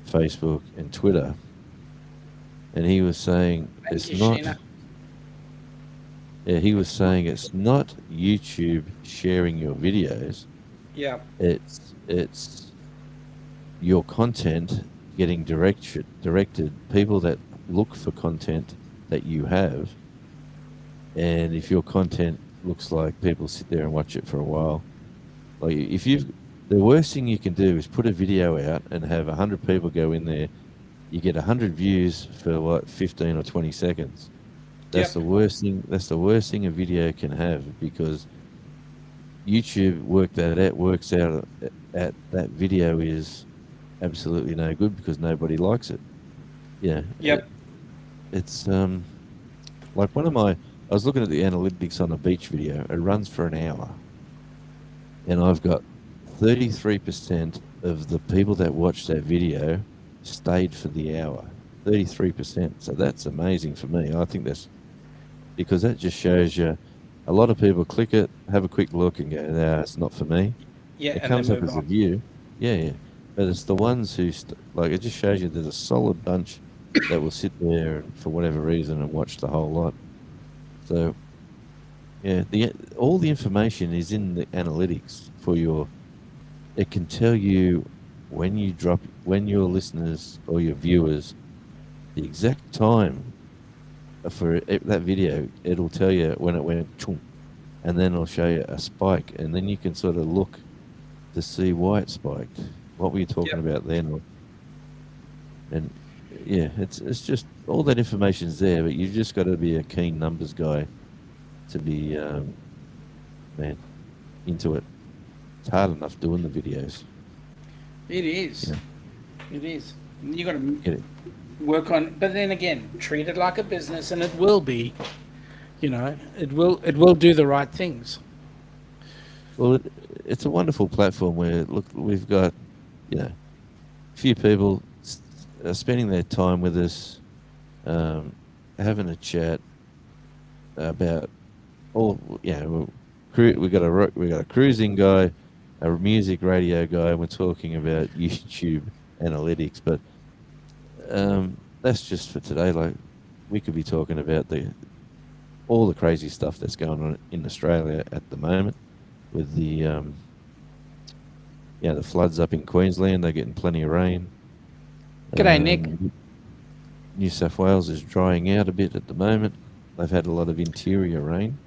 Facebook, and Twitter, and he was saying Thank it's you, not. Sheena. Yeah, he was saying it's not YouTube sharing your videos. Yep. It's your content getting directed people that look for content that you have, and if your content looks like people sit there and watch it for a while, like if you've the worst thing you can do is put a video out and have 100 people go in there, you get 100 views for what 15 or 20 seconds. That's Yep. the worst thing. That's the worst thing a video can have because YouTube works out at that video is absolutely no good because nobody likes it. Yeah, Yep. it's like one of my. I was looking at the analytics on a beach video. It runs for an hour, and I've got 33% of the people that watched that video stayed for the hour. 33%. So that's amazing for me. I think that's because that just shows you a lot of people click it, have a quick look, and go, "No, it's not for me." Yeah. It And then comes up move as a on. view, yeah, yeah. But it's the ones who like it just shows you there's a solid bunch that will sit there for whatever reason and watch the whole lot. So yeah, the all the information is in the analytics for your. It can tell you when your listeners or your viewers the exact time for that video. It'll tell you when it went, choom, and then it'll show you a spike, and then you can sort of look to see why it spiked. What were you talking Yep. about then? And yeah, it's just all that information's there, but you've just got to be a keen numbers guy to be man into it. It's hard enough doing the videos. It is. Yeah, It is. You got to get it. work on, but then again, treat it like a business, and it will be. You know, it will. It will do the right things. Well, it's a wonderful platform where look, we've got a few people spending their time with us, um, having a chat about all. We got a cruising guy, a music radio guy, and we're talking about YouTube analytics. But that's just for today. Like we could be talking about all the crazy stuff that's going on in Australia at the moment with the floods up in Queensland. They're getting plenty of rain. G'day, Nick. New South Wales is drying out a bit at the moment. They've had a lot of interior rain.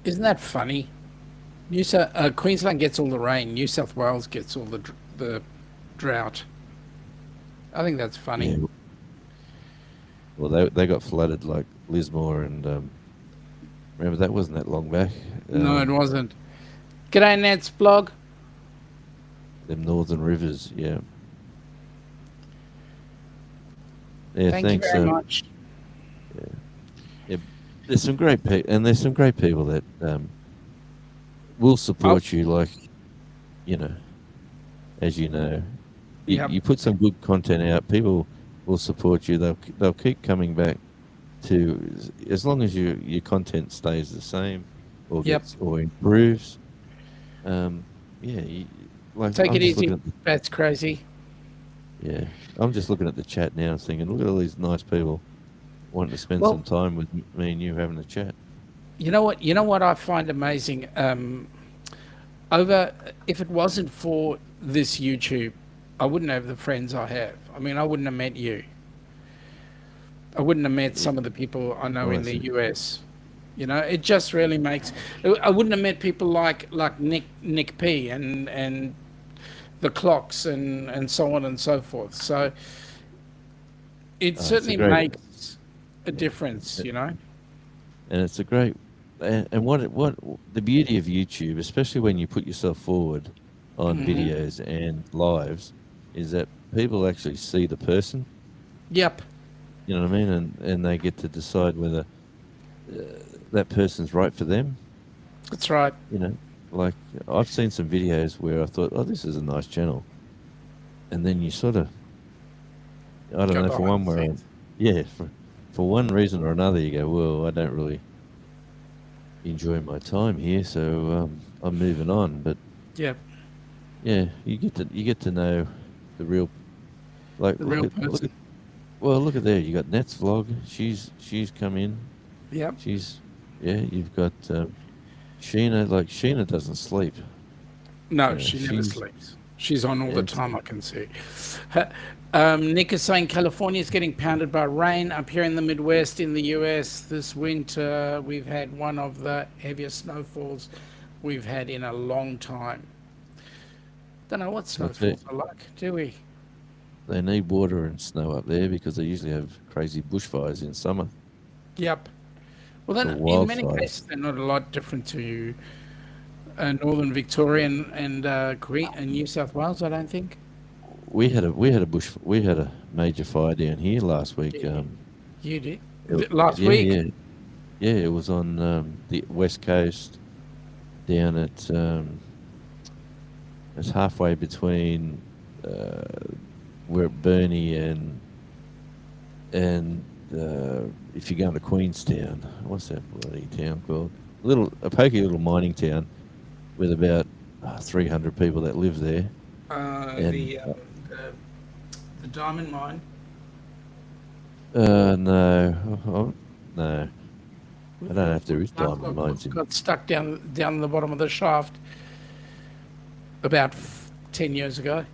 Isn't that funny? Queensland gets all the rain. New South Wales gets all the drought. I think that's funny. Yeah. Well, they got flooded like Lismore and Remember, that wasn't that long back. No, it wasn't. G'day, Ned's blog. Them Northern Rivers, yeah. Yeah, Thank you thanks. very much. Yeah, there's some great people, and there's some great people that will support you. Like, you know, as you know, you put some good content out, people will support you. They'll keep coming back to, as long as your content stays the same or gets or improves. Yeah, like Take I'm it just easy. looking at That's crazy. yeah, I'm just looking at the chat now, and thinking, look at all these nice people wanting to spend Well, some time with me and you having a chat. You know what? You know what I find amazing. If it wasn't for this YouTube, I wouldn't have the friends I have. I mean, I wouldn't have met you. I wouldn't have met some of the people I know in the US. You know, it just really makes. I wouldn't have met people like Nick P and the clocks and so on and so forth. So it certainly makes a difference. You know, and it's a great. And what the beauty of YouTube, especially when you put yourself forward on videos and lives, is that people actually see the person. Yep. You know what I mean, and they get to decide whether that person's right for them. That's right. You know, like I've seen some videos where I thought, oh, this is a nice channel, and then you sort of, I don't know, for one way, yeah, for one reason or another, you go, well, I don't really enjoy my time here, so I'm moving on. But yeah, you get to know the real, like the real person. Look at there. You got Net's vlog. She's come in. Yep. You've got Sheena. Like Sheena doesn't sleep. No, she never sleeps. She's on all the time, I can see. Nick is saying California is getting pounded by rain. Up here in the Midwest in the US this winter, we've had one of the heaviest snowfalls we've had in a long time. Don't know what snowfalls are like, do we? They need water and snow up there because they usually have crazy bushfires in summer. Yep. Well, then in many cases they're not a lot different to Northern Victoria and New South Wales, I don't think. We had a major fire down here last week. You did last week. Yeah. It was on the west coast, down at it's halfway between where Burnie and if you're going to Queenstown, what's that bloody town called? A pokey little mining town with about 300 people that live there. The diamond mine. No. I don't know if there is diamond mines. Got stuck down the bottom of the shaft about 10 years ago.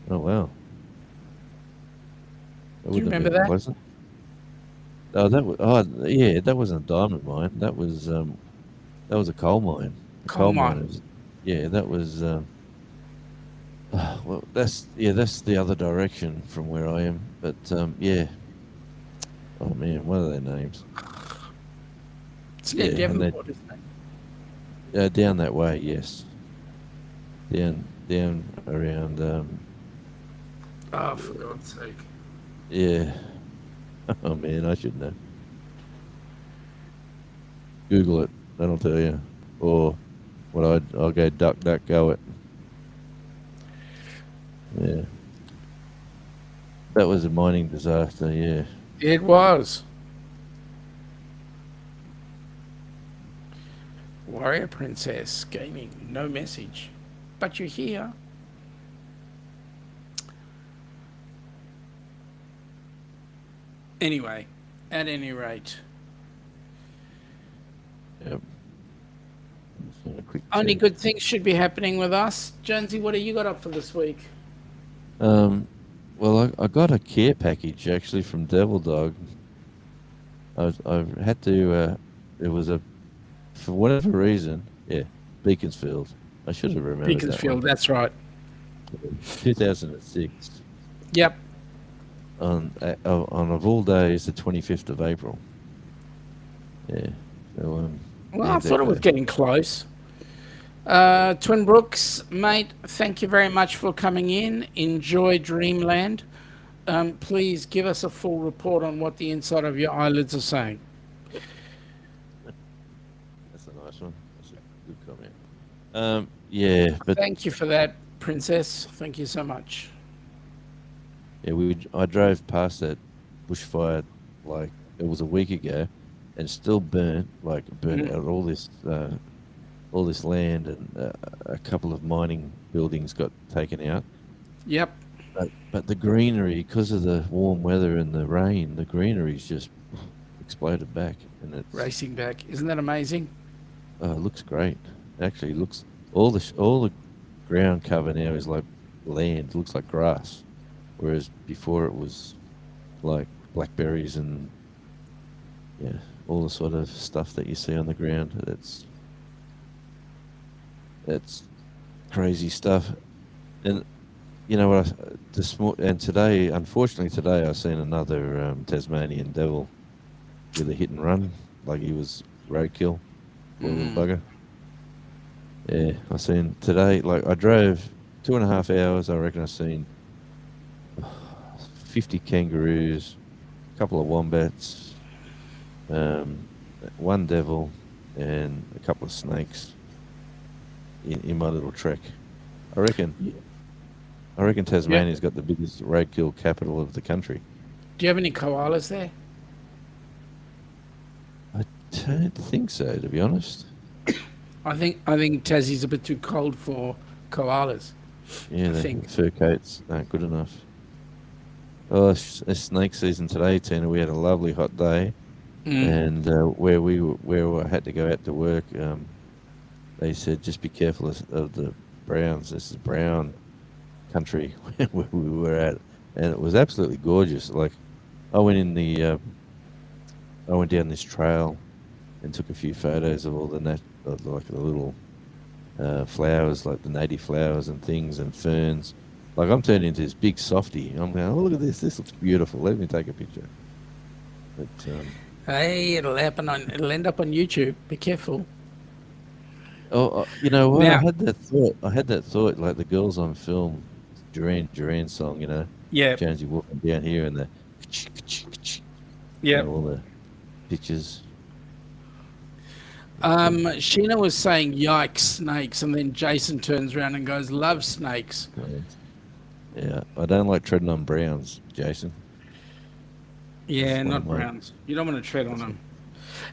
Oh wow! Do you remember that? Pleasant. Oh, that wasn't a diamond mine. That was a coal mine. Coal mine. That was. Well, that's the other direction from where I am. But yeah. Oh man, what are their names? It's near Devonport, isn't it? Down that way, yes. Down around. Oh, for God's sake. Yeah. Oh man, I should know. Google it. That'll tell you. Or I'll go DuckDuckGo it. Yeah. That was a mining disaster, yeah. It was. Warrior Princess Gaming, no message. But you're here. Anyway, at any rate. Yep. Only good things should be happening with us. Jonesy, what have you got up for this week? Well, I got a care package actually from Devil Dog. I've had to. It was for whatever reason. Yeah, Beaconsfield. I should have remembered Beaconsfield, that's right. 2006. Yep. On of all days, the 25th of April. Yeah. So Well, yeah, I thought it was getting close. Twin Brooks, mate, thank you very much for coming in. Enjoy Dreamland. Please give us a full report on what the inside of your eyelids are saying. that's a nice one. That's a good comment. Yeah, but Thank you for that, Princess. Thank you so much. yeah, I drove past that bushfire like it was a week ago, and still burnt out all this land, and a couple of mining buildings got taken out. Yep, But the greenery, because of the warm weather and the rain, the greenery's just exploded back, and racing back. Isn't that amazing? it looks great. Actually, it looks all the ground cover now is like land. It looks like grass, whereas before it was like blackberries and yeah, all the sort of stuff that you see on the ground. That's crazy stuff. And you know what? And today, unfortunately, today I seen another Tasmanian devil with a hit and run, like he was roadkill, poor little bugger. Yeah, I seen today. Like I drove 2.5 hours. I reckon I seen 50 kangaroos, a couple of wombats, one devil, and a couple of snakes in my little trek. I reckon Tasmania's got the biggest roadkill capital of the country. Do you have any koalas there? I don't think so, to be honest. I think Tassie's a bit too cold for koalas. Yeah, the fur coats aren't good enough. Oh, it's snake season today, Tina. We had a lovely hot day, and where I had to go out to work, they said just be careful of the browns. This is brown country where we were at, and it was absolutely gorgeous. Like I went down this trail and took a few photos of all the little flowers, like the native flowers and things and ferns. Like I'm turning into this big softie. I'm going, oh look at this! This looks beautiful. Let me take a picture. But hey, it'll end up on YouTube. Be careful. oh, you know what? Now, I had that thought. Like the girls on film, Duran song. You know, yeah, Jonesy walking down here and yeah. all the pictures. Sheena was saying, "Yikes, snakes," and then Jason turns around and goes, "Love snakes." Yeah, I don't like treading on browns, Jason. Yeah, not browns. You don't want to tread on them.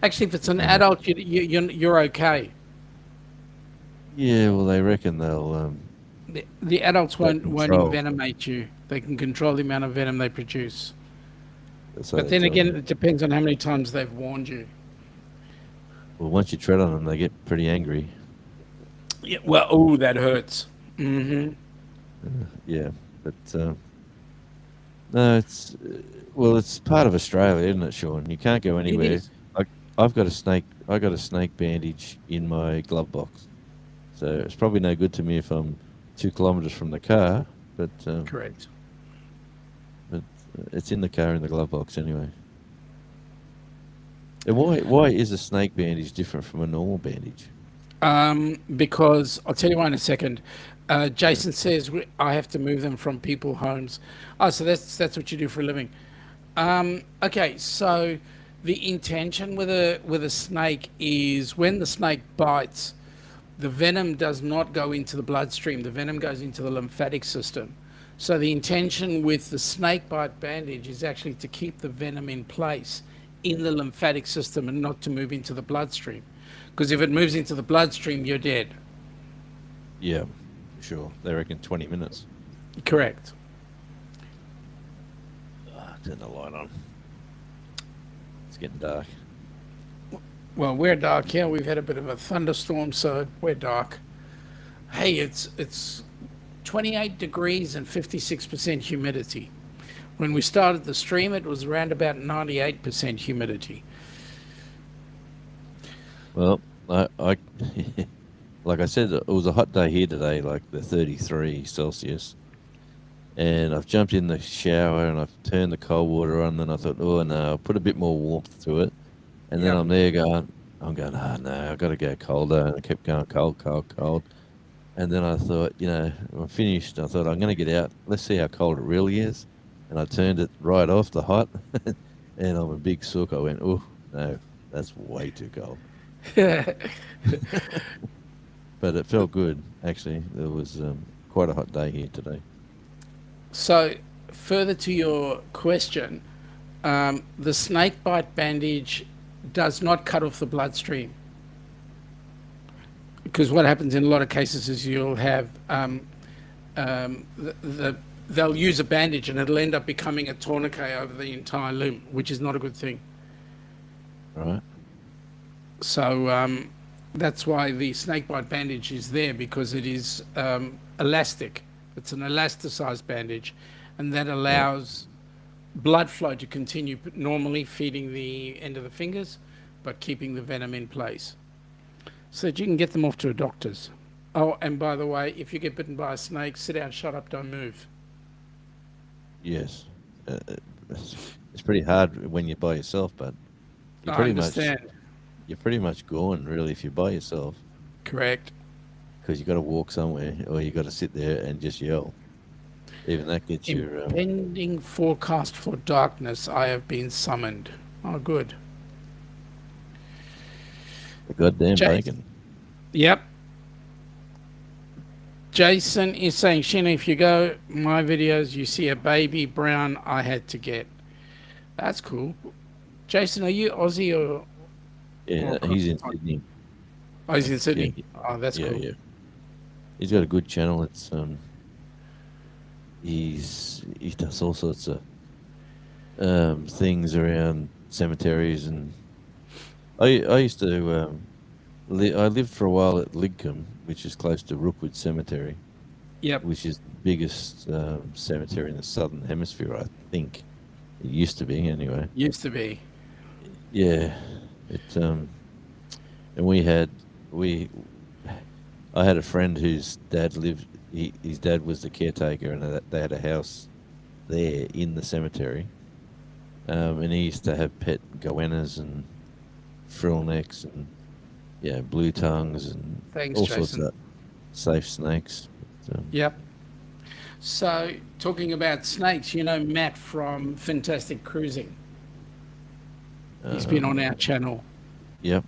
Actually, if it's an adult, you're okay. Yeah, well, they reckon they'll. The adults won't control. envenomate you. They can control the amount of venom they produce. So But then again, it depends on how many times they've warned you. well, once you tread on them, they get pretty angry. Yeah, well, oh, that hurts. Mm-hmm. Yeah, but no, it's part of Australia, isn't it, Sean? You can't go anywhere. It is. Like I got a snake bandage in my glove box, so it's probably no good to me if I'm 2 kilometres from the car. But Correct. But it's in the car in the glove box anyway. And why is a snake bandage different from a normal bandage? Because I'll tell you why in a second. Jason says I have to move them from people's homes. Oh, so that's what you do for a living. Okay, so the intention with a snake is when the snake bites, the venom does not go into the bloodstream. The venom goes into the lymphatic system. So the intention with the snake bite bandage is actually to keep the venom in place in the lymphatic system and not to move into the bloodstream. Because if it moves into the bloodstream, you're dead. Yeah, sure. They reckon 20 minutes. Correct. Turn the light on. It's getting dark. Well, we're dark here. We've had a bit of a thunderstorm, so we're dark. Hey, it's 28 degrees and 56% humidity. When we started the stream, it was around about 98% humidity. Well, I like I said, it was a hot day here today, like the 33 Celsius. And I've jumped in the shower and I've turned the cold water on. And I thought, oh no, I'll put a bit more warmth to it. And then I'm there going, I'm going, no, I've got to go colder. And I kept going cold, cold, cold. And then I thought, I'm finished. I thought, I'm going to get out. Let's see how cold it really is. And I turned it right off the hot. And I'm a big sook. I went, oh, no, that's way too cold. But it felt good, actually. It was quite a hot day here today. So, further to your question, the snake bite bandage does not cut off the bloodstream. Because what happens in a lot of cases is you'll have they'll use a bandage and it'll end up becoming a tourniquet over the entire limb, which is not a good thing. Right. So that's why the snakebite bandage is there, because it is elastic. It's an elasticized bandage, and that allows blood flow to continue normally, feeding the end of the fingers, but keeping the venom in place, so that you can get them off to a doctor's. Oh, and by the way, if you get bitten by a snake, sit down, shut up, don't move. Yes. It's pretty hard when you're by yourself, but you're I pretty understand. you're pretty much gone, really, if you're by yourself, Correct. because you got to walk somewhere or you got to sit there and just yell. Even that gets your Impending forecast for darkness, I have been summoned. Oh, good. the goddamn Jason. bacon. Yep. Jason is saying, Sheena, if you go my videos, you see a baby brown I had to get. That's cool. Jason, are you Aussie or? Yeah, or he's in Sydney. Oh, he's in Sydney. Yeah, Oh, that's yeah, cool. yeah. He's got a good channel. It's he does all sorts of things around cemeteries, and I used to I lived for a while at Lidcombe, which is close to Rookwood Cemetery, Yep. which is the biggest cemetery in the southern hemisphere, I think. It used to be, anyway. Used to be. Yeah, it and I had a friend whose dad lived. His dad was the caretaker, and they had a house there in the cemetery. And he used to have pet goannas and frill necks and blue tongues and Thanks, all Jason. sorts of safe snakes. So, Yep. So, talking about snakes, you know Matt from Fantastic Cruising. He's been on our channel. yep.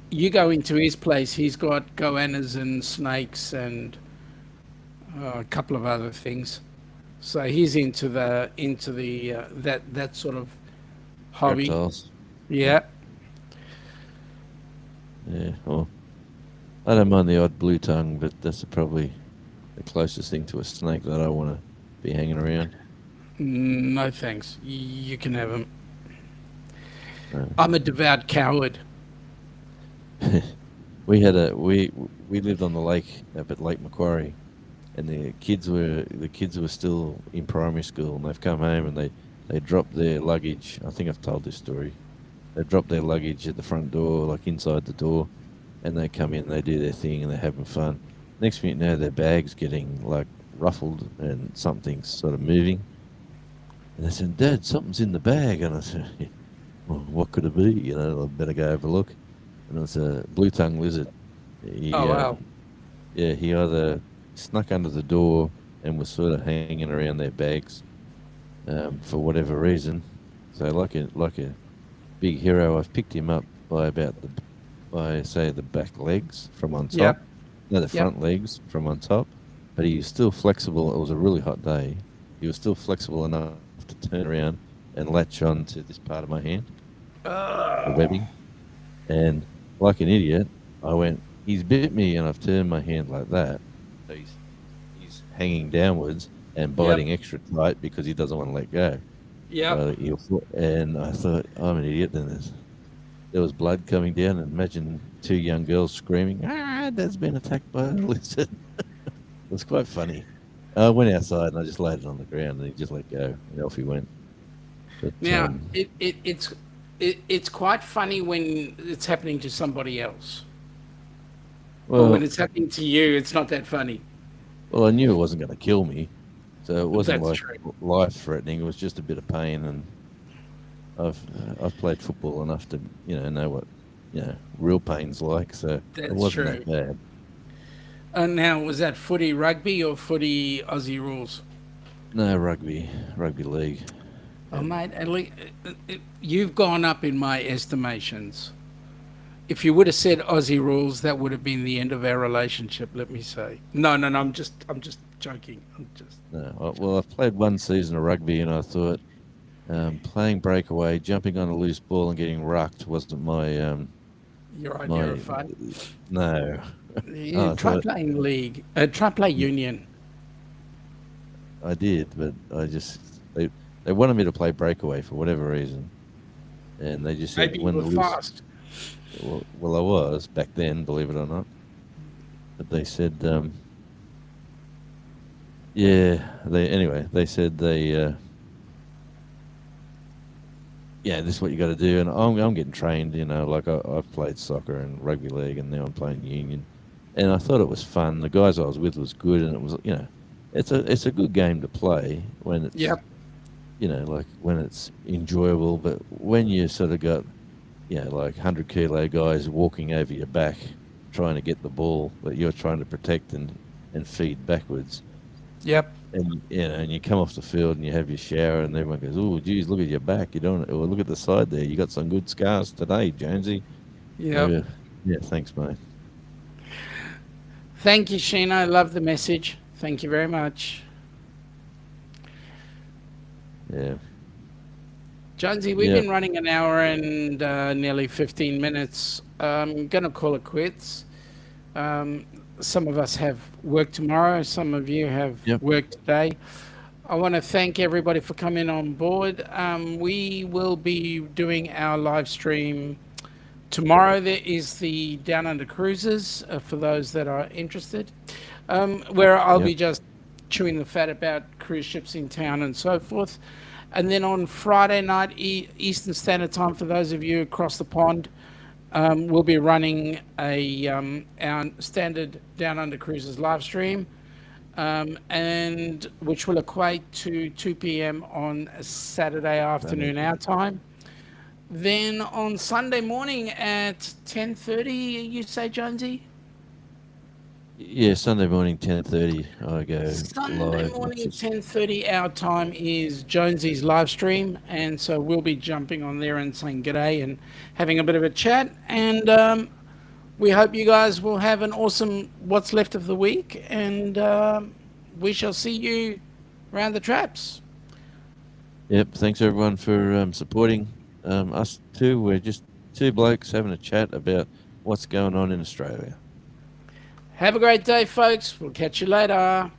You go into his place, he's got goannas and snakes and a couple of other things. So he's into that sort of hobby. Reptiles. Yeah. Yeah. Well, I don't mind the odd blue tongue, but that's probably the closest thing to a snake that I want to be hanging around. No thanks. You can have them. No. I'm a devout coward. We lived on the lake up at Lake Macquarie, and the kids were still in primary school, and they've come home and they dropped their luggage. I think I've told this story. They dropped their luggage at the front door, like inside the door, and they come in and they do their thing and they're having fun. Next minute, now their bag's getting like ruffled and something's sort of moving. And they said, "Dad, something's in the bag." And I said, "Well, what could it be? I better go have a look." And it was a blue-tongued lizard. Wow. Yeah, he either snuck under the door and was sort of hanging around their bags for whatever reason. So like a big hero, I've picked him up by the back legs from on top. Yep. No, the front legs from on top. But he was still flexible. It was a really hot day. He was still flexible enough to turn around and latch on to this part of my hand, the webbing. And like an idiot, I went, he's bit me, and I've turned my hand like that. So he's hanging downwards and biting extra tight because he doesn't want to let go. Yeah. And I thought, I'm an idiot. Then there was blood coming down, and imagine two young girls screaming, Dad's been attacked by a lizard. It was quite funny. I went outside and I just laid it on the ground, and he just let go, and off he went. But, Now, it's quite funny when it's happening to somebody else. But when it's happening to you, it's not that funny. Well, I knew it wasn't going to kill me, so it wasn't That's like true. life-threatening. It was just a bit of pain, and I've played football enough to know what real pain's like. So it That's wasn't true. that bad. Now, was that footy rugby or footy Aussie rules? No, rugby league. Oh, And mate, at least you've gone up in my estimations. If you would have said Aussie rules, that would have been the end of our relationship. Let me say. No, no, no. I'm just joking. I'm just. well, I've played one season of rugby, and I thought playing breakaway, jumping on a loose ball, and getting rucked wasn't Your idea my of fun. no. You I try thought playing league. Try play union. I did, but they wanted me to play breakaway for whatever reason, and they just said Maybe you when were the loose. fast. Well, I was back then, believe it or not. But they said, yeah. They said yeah, this is what you got to do, and I'm getting trained. Like I've played soccer and rugby league, and now I'm playing union, and I thought it was fun. The guys I was with was good, and it was it's a good game to play when it's Yep. like when it's enjoyable. But when you sort of got like 100-kilo guys walking over your back trying to get the ball that you're trying to protect and feed backwards. Yep. And and you come off the field and you have your shower and everyone goes, "Oh, geez, look at your back. You don't. Or look at the side there. You got some good scars today, Jonesy." Yep. So, yeah, thanks, mate. Thank you, Sheena. I love the message. Thank you very much. Yeah, Jonesy, we've yeah, been running an hour and nearly 15 minutes. I'm going to call it quits. Um, some of us have work tomorrow. Some of you have yep, work today. I want to thank everybody for coming on board. We will be doing our live stream tomorrow. There is the Downunder Cruisers for those that are interested, where I'll yep. be just chewing the fat about cruise ships in town and so forth. And then on Friday night, Eastern Standard Time, for those of you across the pond, we'll be running our standard Down Under Cruisers live stream, and which will equate to 2 p.m. on Saturday Running. afternoon our time. Then on Sunday morning at 10:30, you say, Jonesy? Yeah, Sunday morning, 10:30, I go Sunday live, which morning, is 10:30 our time is Jonesy's live stream, and so we'll be jumping on there and saying g'day and having a bit of a chat. And we hope you guys will have an awesome what's left of the week, and we shall see you around the traps. yep. Thanks everyone for supporting us too. We're just two blokes having a chat about what's going on in Australia. Have a great day, folks. We'll catch you later.